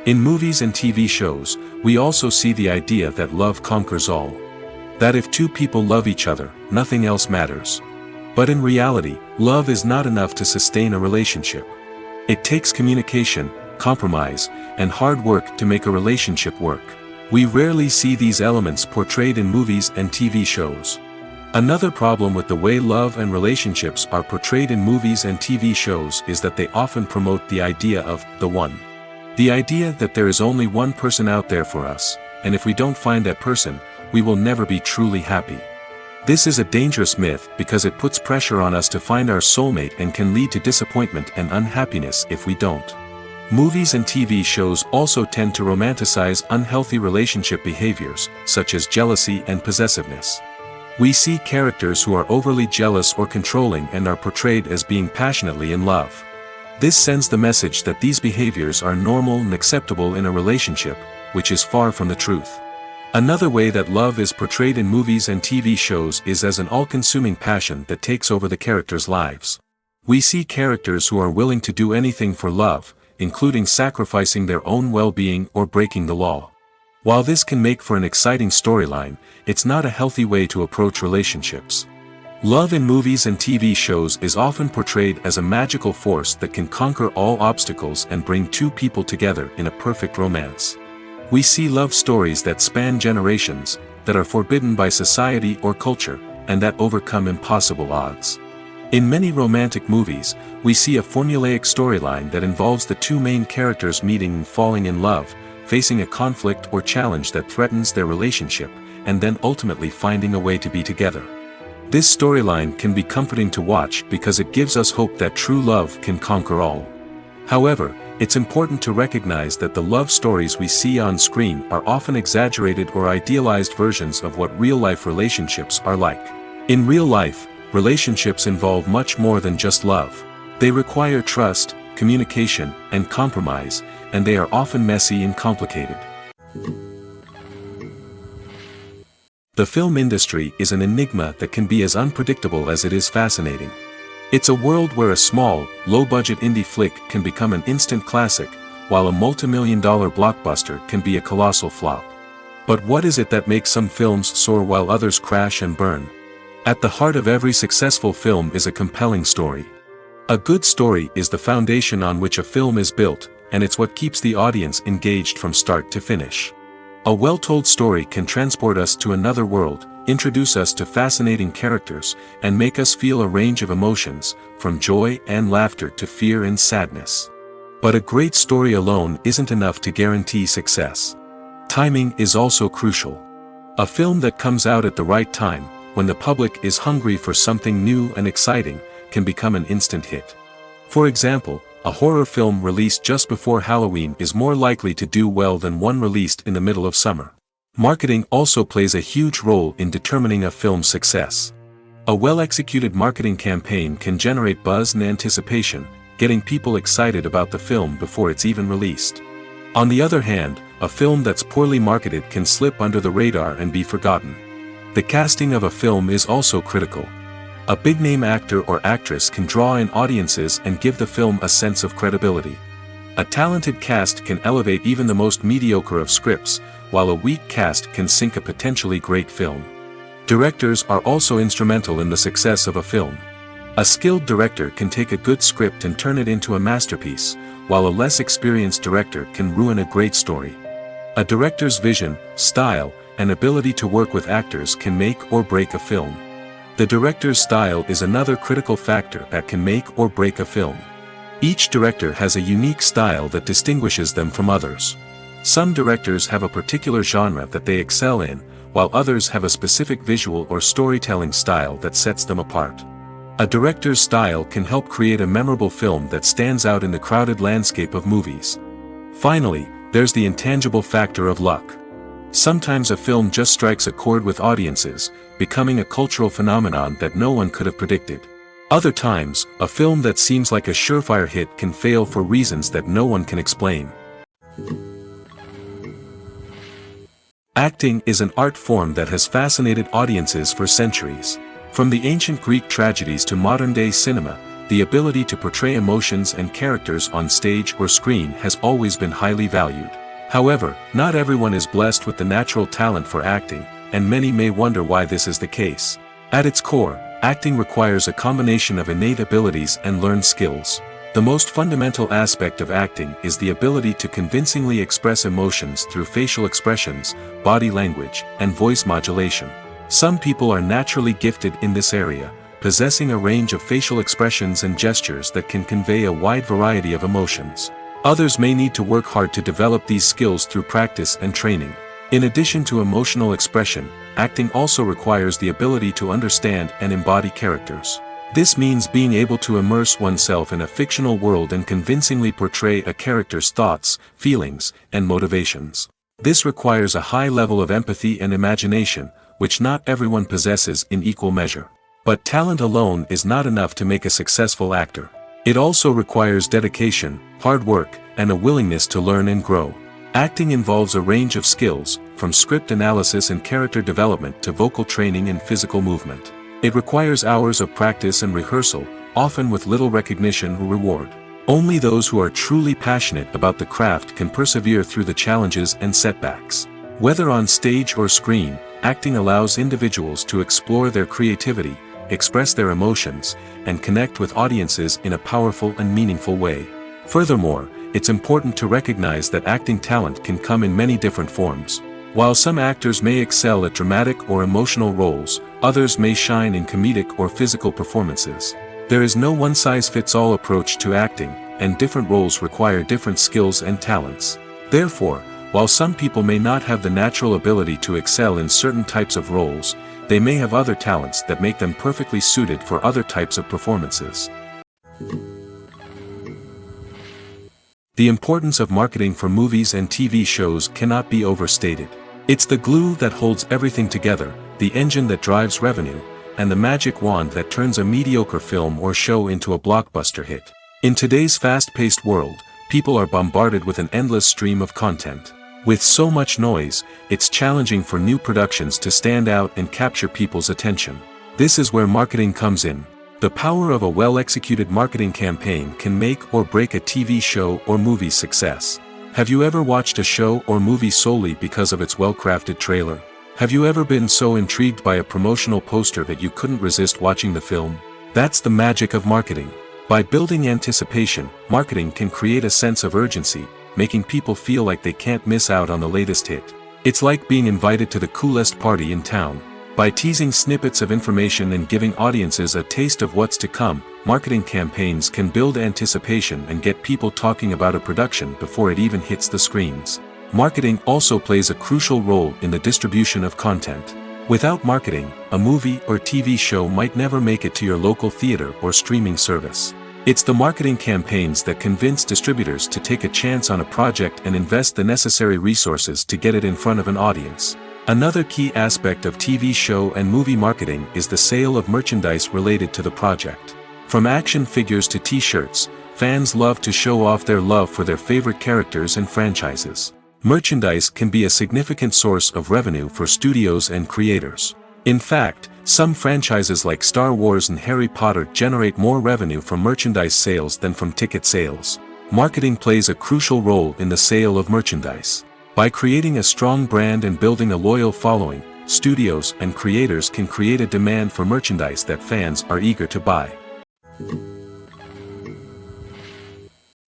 In movies and TV shows, we also see the idea that love conquers all. That if two people love each other, nothing else matters. But in reality, love is not enough to sustain a relationship. It takes communication, compromise, and hard work to make a relationship work. We rarely see these elements portrayed in movies and TV shows. Another problem with the way love and relationships are portrayed in movies and TV shows is that they often promote the idea of the one. The idea that there is only one person out there for us, and if we don't find that person, we will never be truly happy. This is a dangerous myth because it puts pressure on us to find our soulmate and can lead to disappointment and unhappiness if we don't. Movies and TV shows also tend to romanticize unhealthy relationship behaviors, such as jealousy and possessiveness. We see characters who are overly jealous or controlling and are portrayed as being passionately in love. This sends the message that these behaviors are normal and acceptable in a relationship, which is far from the truth. Another way that love is portrayed in movies and TV shows is as an all-consuming passion that takes over the characters' lives. We see characters who are willing to do anything for love, including sacrificing their own well-being or breaking the law. While this can make for an exciting storyline, it's not a healthy way to approach relationships. Love in movies and TV shows is often portrayed as a magical force that can conquer all obstacles and bring two people together in a perfect romance. We see love stories that span generations, that are forbidden by society or culture, and that overcome impossible odds. In many romantic movies, we see a formulaic storyline that involves the two main characters meeting and falling in love, facing a conflict or challenge that threatens their relationship, and then ultimately finding a way to be together. This storyline can be comforting to watch because it gives us hope that true love can conquer all. However, it's important to recognize that the love stories we see on screen are often exaggerated or idealized versions of what real-life relationships are like. In real life, relationships involve much more than just love. They require trust, communication, and compromise, and they are often messy and complicated. The film industry is an enigma that can be as unpredictable as it is fascinating. It's a world where a small, low-budget indie flick can become an instant classic, while a multi-million-dollar blockbuster can be a colossal flop. But what is it that makes some films soar while others crash and burn? At the heart of every successful film is a compelling story. A good story is the foundation on which a film is built, and it's what keeps the audience engaged from start to finish. A well-told story can transport us to another world, introduce us to fascinating characters, and make us feel a range of emotions, from joy and laughter to fear and sadness. But a great story alone isn't enough to guarantee success. Timing is also crucial. A film that comes out at the right time, when the public is hungry for something new and exciting, can become an instant hit. For example, a horror film released just before Halloween is more likely to do well than one released in the middle of summer. Marketing also plays a huge role in determining a film's success. A well-executed marketing campaign can generate buzz and anticipation, getting people excited about the film before it's even released. On the other hand, a film that's poorly marketed can slip under the radar and be forgotten. The casting of a film is also critical. A big-name actor or actress can draw in audiences and give the film a sense of credibility. A talented cast can elevate even the most mediocre of scripts, while a weak cast can sink a potentially great film. Directors are also instrumental in the success of a film. A skilled director can take a good script and turn it into a masterpiece, while a less experienced director can ruin a great story. A director's vision, style, and ability to work with actors can make or break a film. The director's style is another critical factor that can make or break a film. Each director has a unique style that distinguishes them from others. Some directors have a particular genre that they excel in, while others have a specific visual or storytelling style that sets them apart. A director's style can help create a memorable film that stands out in the crowded landscape of movies. Finally, there's the intangible factor of luck. Sometimes a film just strikes a chord with audiences, becoming a cultural phenomenon that no one could have predicted. Other times, a film that seems like a surefire hit can fail for reasons that no one can explain. Acting is an art form that has fascinated audiences for centuries. From the ancient Greek tragedies to modern-day cinema, the ability to portray emotions and characters on stage or screen has always been highly valued. However, not everyone is blessed with the natural talent for acting, and many may wonder why this is the case. At its core, acting requires a combination of innate abilities and learned skills. The most fundamental aspect of acting is the ability to convincingly express emotions through facial expressions, body language, and voice modulation. Some people are naturally gifted in this area, possessing a range of facial expressions and gestures that can convey a wide variety of emotions. Others may need to work hard to develop these skills through practice and training. In addition to emotional expression, acting also requires the ability to understand and embody characters. This means being able to immerse oneself in a fictional world and convincingly portray a character's thoughts, feelings, and motivations. This requires a high level of empathy and imagination, which not everyone possesses in equal measure. But talent alone is not enough to make a successful actor. It also requires dedication, hard work, and a willingness to learn and grow. Acting involves a range of skills, from script analysis and character development to vocal training and physical movement. It requires hours of practice and rehearsal, often with little recognition or reward. Only those who are truly passionate about the craft can persevere through the challenges and setbacks. Whether on stage or screen, acting allows individuals to explore their creativity, express their emotions, and connect with audiences in a powerful and meaningful way. Furthermore, it's important to recognize that acting talent can come in many different forms. While some actors may excel at dramatic or emotional roles, others may shine in comedic or physical performances. There is no one-size-fits-all approach to acting, and different roles require different skills and talents. Therefore, while some people may not have the natural ability to excel in certain types of roles, they may have other talents that make them perfectly suited for other types of performances. The importance of marketing for movies and TV shows cannot be overstated. It's the glue that holds everything together, the engine that drives revenue, and the magic wand that turns a mediocre film or show into a blockbuster hit. In today's fast-paced world, people are bombarded with an endless stream of content. With so much noise, it's challenging for new productions to stand out and capture people's attention. This is where marketing comes in. The power of a well-executed marketing campaign can make or break a TV show or movie's success. Have you ever watched a show or movie solely because of its well-crafted trailer? Have you ever been so intrigued by a promotional poster that you couldn't resist watching the film? That's the magic of marketing. By building anticipation, marketing can create a sense of urgency, making people feel like they can't miss out on the latest hit. It's like being invited to the coolest party in town. By teasing snippets of information and giving audiences a taste of what's to come, marketing campaigns can build anticipation and get people talking about a production before it even hits the screens. Marketing also plays a crucial role in the distribution of content. Without marketing, a movie or TV show might never make it to your local theater or streaming service. It's the marketing campaigns that convince distributors to take a chance on a project and invest the necessary resources to get it in front of an audience. Another key aspect of TV show and movie marketing is the sale of merchandise related to the project. From action figures to t-shirts, fans love to show off their love for their favorite characters and franchises. Merchandise can be a significant source of revenue for studios and creators. In fact, some franchises like Star Wars and Harry Potter generate more revenue from merchandise sales than from ticket sales. Marketing plays a crucial role in the sale of merchandise. By creating a strong brand and building a loyal following, studios and creators can create a demand for merchandise that fans are eager to buy.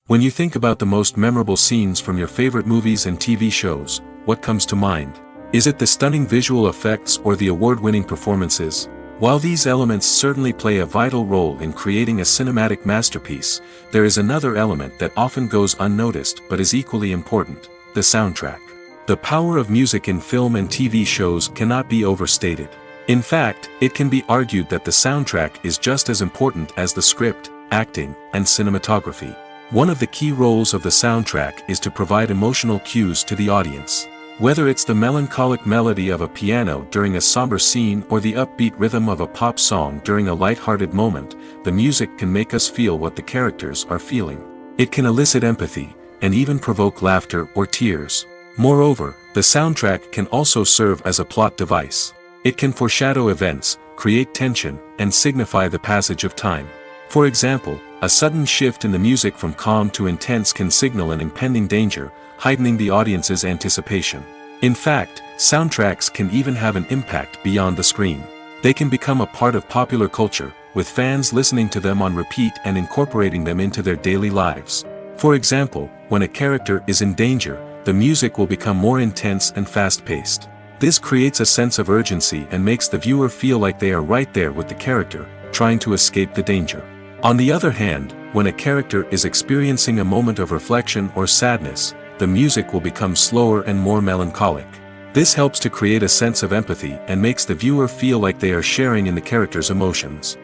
When you think about the most memorable scenes from your favorite movies and TV shows, what comes to mind? Is it the stunning visual effects or the award-winning performances? While these elements certainly play a vital role in creating a cinematic masterpiece, there is another element that often goes unnoticed but is equally important: the soundtrack. The power of music in film and TV shows cannot be overstated. In fact, it can be argued that the soundtrack is just as important as the script, acting, and cinematography. One of the key roles of the soundtrack is to provide emotional cues to the audience. Whether it's the melancholic melody of a piano during a somber scene or the upbeat rhythm of a pop song during a light-hearted moment, the music can make us feel what the characters are feeling. It can elicit empathy, and even provoke laughter or tears. Moreover, the soundtrack can also serve as a plot device. It can foreshadow events, create tension, and signify the passage of time. For example, a sudden shift in the music from calm to intense can signal an impending danger, heightening the audience's anticipation. In fact, soundtracks can even have an impact beyond the screen. They can become a part of popular culture, with fans listening to them on repeat and incorporating them into their daily lives. For example, when a character is in danger, the music will become more intense and fast-paced. This creates a sense of urgency and makes the viewer feel like they are right there with the character, trying to escape the danger. On the other hand, when a character is experiencing a moment of reflection or sadness, the music will become slower and more melancholic. This helps to create a sense of empathy and makes the viewer feel like they are sharing in the character's emotions.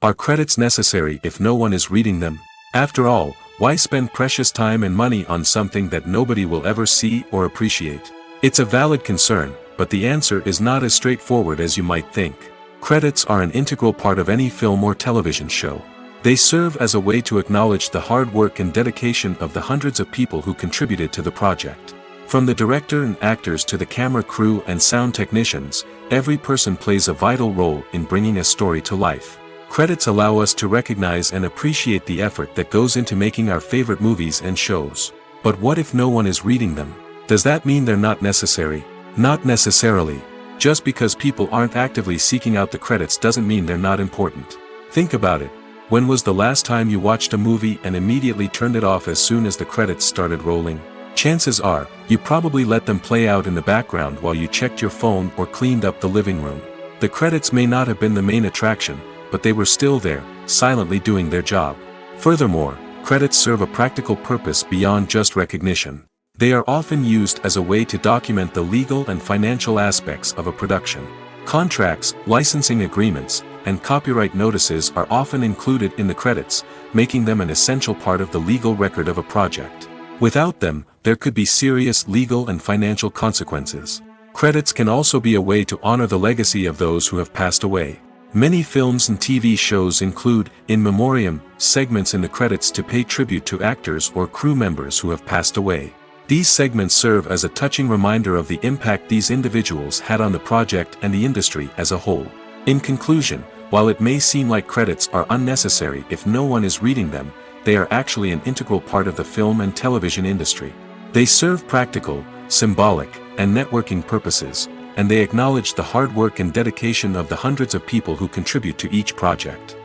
Are credits necessary if no one is reading them? After all, why spend precious time and money on something that nobody will ever see or appreciate? It's a valid concern, but the answer is not as straightforward as you might think. Credits are an integral part of any film or television show. They serve as a way to acknowledge the hard work and dedication of the hundreds of people who contributed to the project. From the director and actors to the camera crew and sound technicians, every person plays a vital role in bringing a story to life. Credits allow us to recognize and appreciate the effort that goes into making our favorite movies and shows. But what if no one is reading them? Does that mean they're not necessary? Not necessarily. Just because people aren't actively seeking out the credits doesn't mean they're not important. Think about it. When was the last time you watched a movie and immediately turned it off as soon as the credits started rolling? Chances are, you probably let them play out in the background while you checked your phone or cleaned up the living room. The credits may not have been the main attraction, but they were still there, silently doing their job. Furthermore, credits serve a practical purpose beyond just recognition. They are often used as a way to document the legal and financial aspects of a production. Contracts, licensing agreements, and copyright notices are often included in the credits, making them an essential part of the legal record of a project. Without them, there could be serious legal and financial consequences. Credits can also be a way to honor the legacy of those who have passed away. Many films and TV shows include, in memoriam, segments in the credits to pay tribute to actors or crew members who have passed away. These segments serve as a touching reminder of the impact these individuals had on the project and the industry as a whole. In conclusion, while it may seem like credits are unnecessary if no one is reading them, they are actually an integral part of the film and television industry. They serve practical, symbolic, and networking purposes, and they acknowledge the hard work and dedication of the hundreds of people who contribute to each project.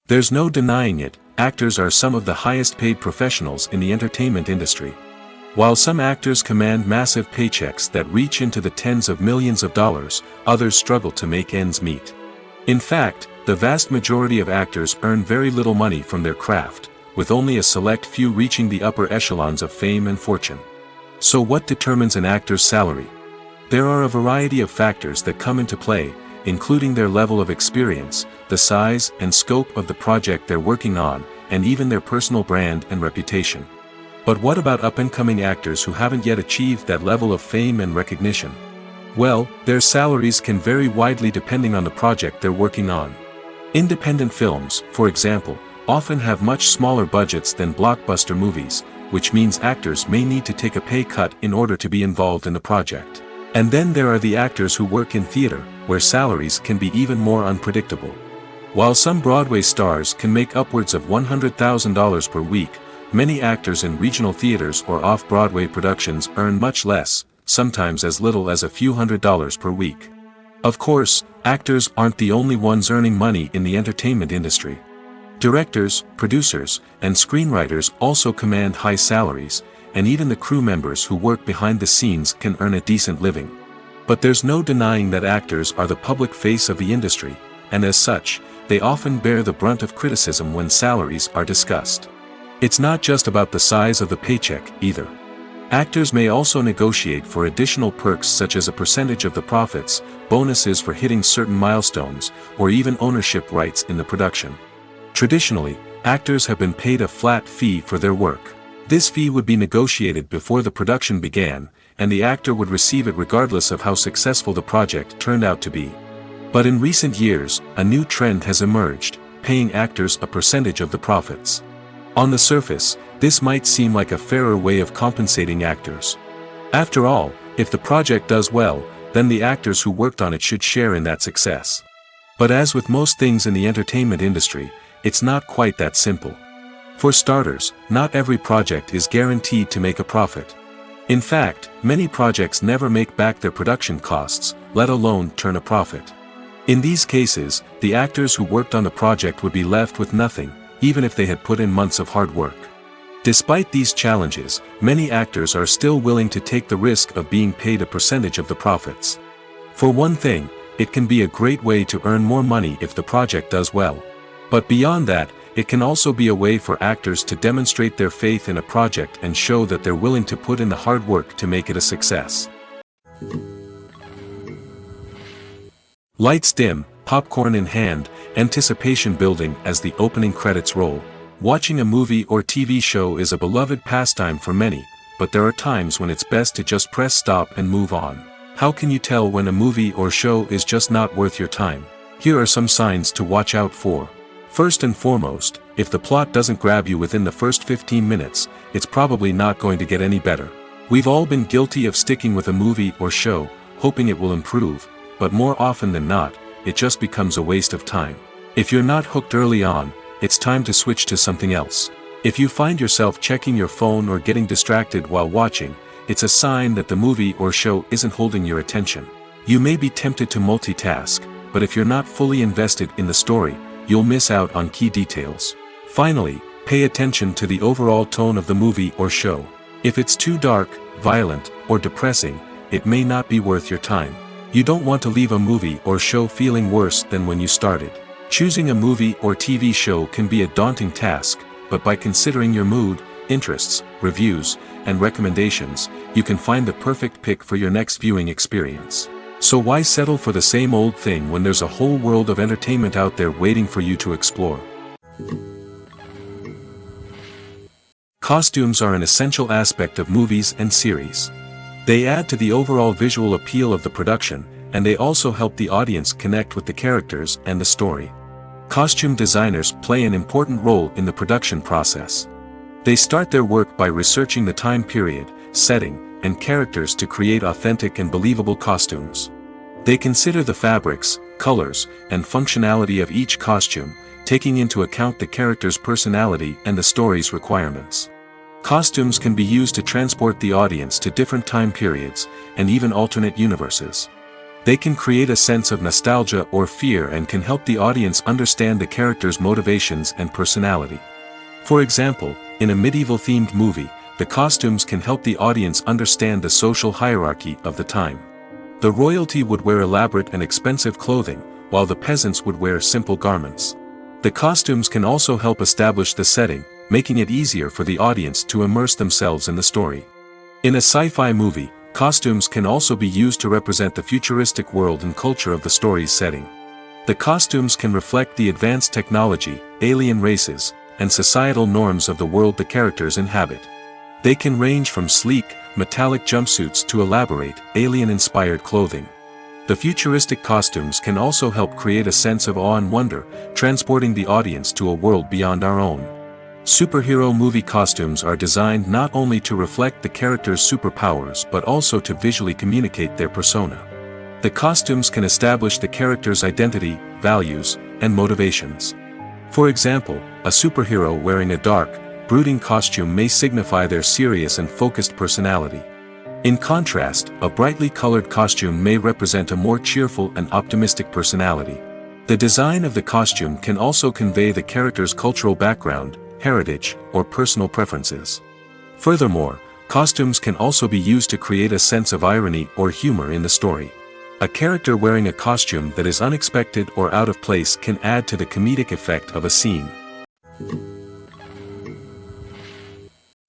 There's no denying it, actors are some of the highest paid professionals in the entertainment industry. While some actors command massive paychecks that reach into the tens of millions of dollars, others struggle to make ends meet. In fact, the vast majority of actors earn very little money from their craft, with only a select few reaching the upper echelons of fame and fortune. So what determines an actor's salary? There are a variety of factors that come into play, including their level of experience, the size and scope of the project they're working on, and even their personal brand and reputation. But what about up-and-coming actors who haven't yet achieved that level of fame and recognition? Well, their salaries can vary widely depending on the project they're working on. Independent films, for example, often have much smaller budgets than blockbuster movies, which means actors may need to take a pay cut in order to be involved in the project. And then there are the actors who work in theater, where salaries can be even more unpredictable. While some Broadway stars can make upwards of $100,000 per week, Many actors in regional theaters or off-Broadway productions earn much less, sometimes as little as a few $100s per week. Of course, actors aren't the only ones earning money in the entertainment industry. Directors, producers, and screenwriters also command high salaries, and even the crew members who work behind the scenes can earn a decent living. But there's no denying that actors are the public face of the industry, and as such, they often bear the brunt of criticism when salaries are discussed. It's not just about the size of the paycheck, either. Actors may also negotiate for additional perks such as a percentage of the profits, bonuses for hitting certain milestones, or even ownership rights in the production. Traditionally, actors have been paid a flat fee for their work. This fee would be negotiated before the production began, and the actor would receive it regardless of how successful the project turned out to be. But in recent years, a new trend has emerged, paying actors a percentage of the profits. On the surface, this might seem like a fairer way of compensating actors. After all, if the project does well, then the actors who worked on it should share in that success. But as with most things in the entertainment industry, it's not quite that simple. For starters, not every project is guaranteed to make a profit. In fact, many projects never make back their production costs, let alone turn a profit. In these cases, the actors who worked on the project would be left with nothing, even if they had put in months of hard work. Despite these challenges, many actors are still willing to take the risk of being paid a percentage of the profits. For one thing, it can be a great way to earn more money if the project does well. But beyond that, it can also be a way for actors to demonstrate their faith in a project and show that they're willing to put in the hard work to make it a success. Lights dim, popcorn in hand, anticipation building as the opening credits roll. Watching a movie or TV show is a beloved pastime for many, but there are times when it's best to just press stop and move on. How can you tell when a movie or show is just not worth your time? Here are some signs to watch out for. First and foremost, if the plot doesn't grab you within the first 15 minutes, it's probably not going to get any better. We've all been guilty of sticking with a movie or show, hoping it will improve, but more often than not, it just becomes a waste of time. If you're not hooked early on, it's time to switch to something else. If you find yourself checking your phone or getting distracted while watching, it's a sign that the movie or show isn't holding your attention. You may be tempted to multitask, but if you're not fully invested in the story, you'll miss out on key details. Finally, pay attention to the overall tone of the movie or show. If it's too dark, violent, or depressing, it may not be worth your time. You don't want to leave a movie or show feeling worse than when you started. Choosing a movie or TV show can be a daunting task, but by considering your mood, interests, reviews, and recommendations, you can find the perfect pick for your next viewing experience. So why settle for the same old thing when there's a whole world of entertainment out there waiting for you to explore? Costumes are an essential aspect of movies and series. They add to the overall visual appeal of the production, and they also help the audience connect with the characters and the story. Costume designers play an important role in the production process. They start their work by researching the time period, setting, and characters to create authentic and believable costumes. They consider the fabrics, colors, and functionality of each costume, taking into account the character's personality and the story's requirements. Costumes can be used to transport the audience to different time periods, and even alternate universes. They can create a sense of nostalgia or fear and can help the audience understand the character's motivations and personality. For example, in a medieval-themed movie, the costumes can help the audience understand the social hierarchy of the time. The royalty would wear elaborate and expensive clothing, while the peasants would wear simple garments. The costumes can also help establish the setting, making it easier for the audience to immerse themselves in the story. In a sci-fi movie, costumes can also be used to represent the futuristic world and culture of the story's setting. The costumes can reflect the advanced technology, alien races, and societal norms of the world the characters inhabit. They can range from sleek, metallic jumpsuits to elaborate, alien-inspired clothing. The futuristic costumes can also help create a sense of awe and wonder, transporting the audience to a world beyond our own. Superhero movie costumes are designed not only to reflect the character's superpowers but also to visually communicate their persona. The costumes can establish the character's identity, values, and motivations. For example, a superhero wearing a dark, brooding costume may signify their serious and focused personality. In contrast, a brightly colored costume may represent a more cheerful and optimistic personality. The design of the costume can also convey the character's cultural background, heritage, or personal preferences. Furthermore, costumes can also be used to create a sense of irony or humor in the story. A character wearing a costume that is unexpected or out of place can add to the comedic effect of a scene.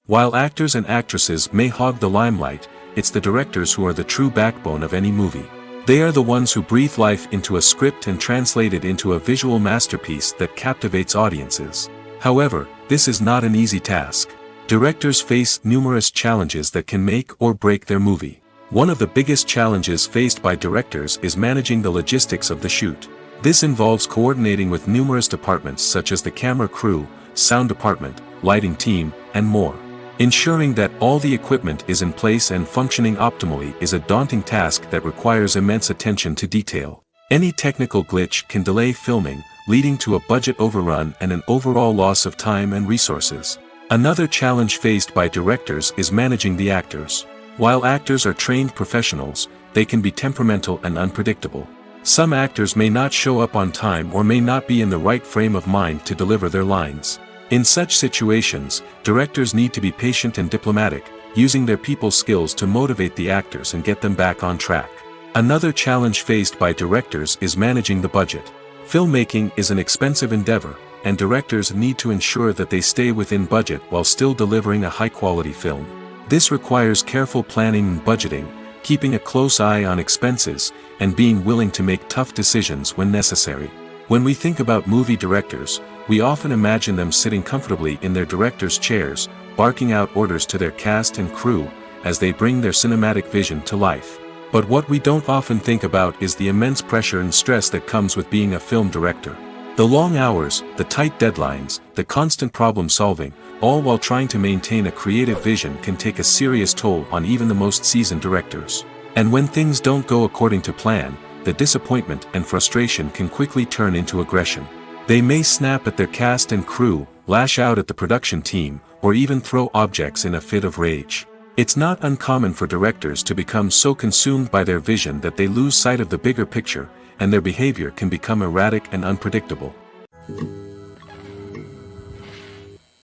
While actors and actresses may hog the limelight, it's the directors who are the true backbone of any movie. They are the ones who breathe life into a script and translate it into a visual masterpiece that captivates audiences. However, this is not an easy task. Directors face numerous challenges that can make or break their movie. One of the biggest challenges faced by directors is managing the logistics of the shoot. This involves coordinating with numerous departments such as the camera crew, sound department, lighting team, and more. Ensuring that all the equipment is in place and functioning optimally is a daunting task that requires immense attention to detail. Any technical glitch can delay filming, leading to a budget overrun and an overall loss of time and resources. Another challenge faced by directors is managing the actors. While actors are trained professionals, they can be temperamental and unpredictable. Some actors may not show up on time or may not be in the right frame of mind to deliver their lines. In such situations, directors need to be patient and diplomatic, using their people skills to motivate the actors and get them back on track. Another challenge faced by directors is managing the budget. Filmmaking is an expensive endeavor, and directors need to ensure that they stay within budget while still delivering a high-quality film. This requires careful planning and budgeting, keeping a close eye on expenses, and being willing to make tough decisions when necessary. When we think about movie directors, we often imagine them sitting comfortably in their director's chairs, barking out orders to their cast and crew, as they bring their cinematic vision to life. But what we don't often think about is the immense pressure and stress that comes with being a film director. The long hours, the tight deadlines, the constant problem solving, all while trying to maintain a creative vision can take a serious toll on even the most seasoned directors. And when things don't go according to plan, the disappointment and frustration can quickly turn into aggression. They may snap at their cast and crew, lash out at the production team, or even throw objects in a fit of rage. It's not uncommon for directors to become so consumed by their vision that they lose sight of the bigger picture, and their behavior can become erratic and unpredictable.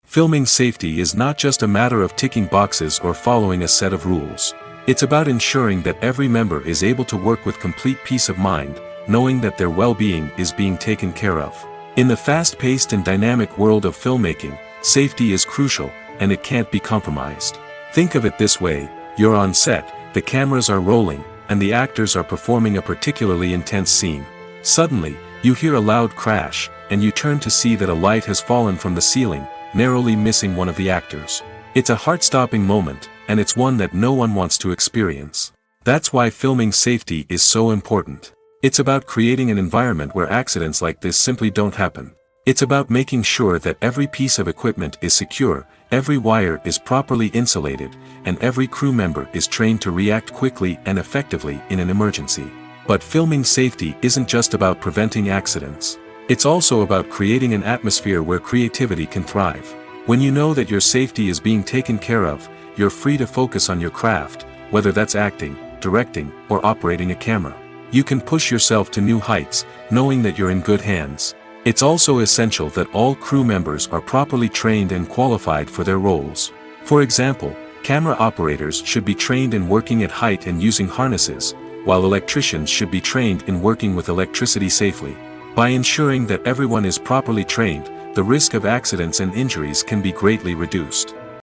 Filming safety is not just a matter of ticking boxes or following a set of rules. It's about ensuring that every member is able to work with complete peace of mind, knowing that their well-being is being taken care of. In the fast-paced and dynamic world of filmmaking, safety is crucial, and it can't be compromised. Think of it this way: you're on set, the cameras are rolling, and the actors are performing a particularly intense scene. Suddenly, you hear a loud crash, and you turn to see that a light has fallen from the ceiling, narrowly missing one of the actors. It's a heart-stopping moment, and it's one that no one wants to experience. That's why filming safety is so important. It's about creating an environment where accidents like this simply don't happen. It's about making sure that every piece of equipment is secure, every wire is properly insulated, and every crew member is trained to react quickly and effectively in an emergency. But filming safety isn't just about preventing accidents. It's also about creating an atmosphere where creativity can thrive. When you know that your safety is being taken care of, you're free to focus on your craft, whether that's acting, directing, or operating a camera. You can push yourself to new heights, knowing that you're in good hands. It's also essential that all crew members are properly trained and qualified for their roles. For example, camera operators should be trained in working at height and using harnesses, while electricians should be trained in working with electricity safely. By ensuring that everyone is properly trained, the risk of accidents and injuries can be greatly reduced.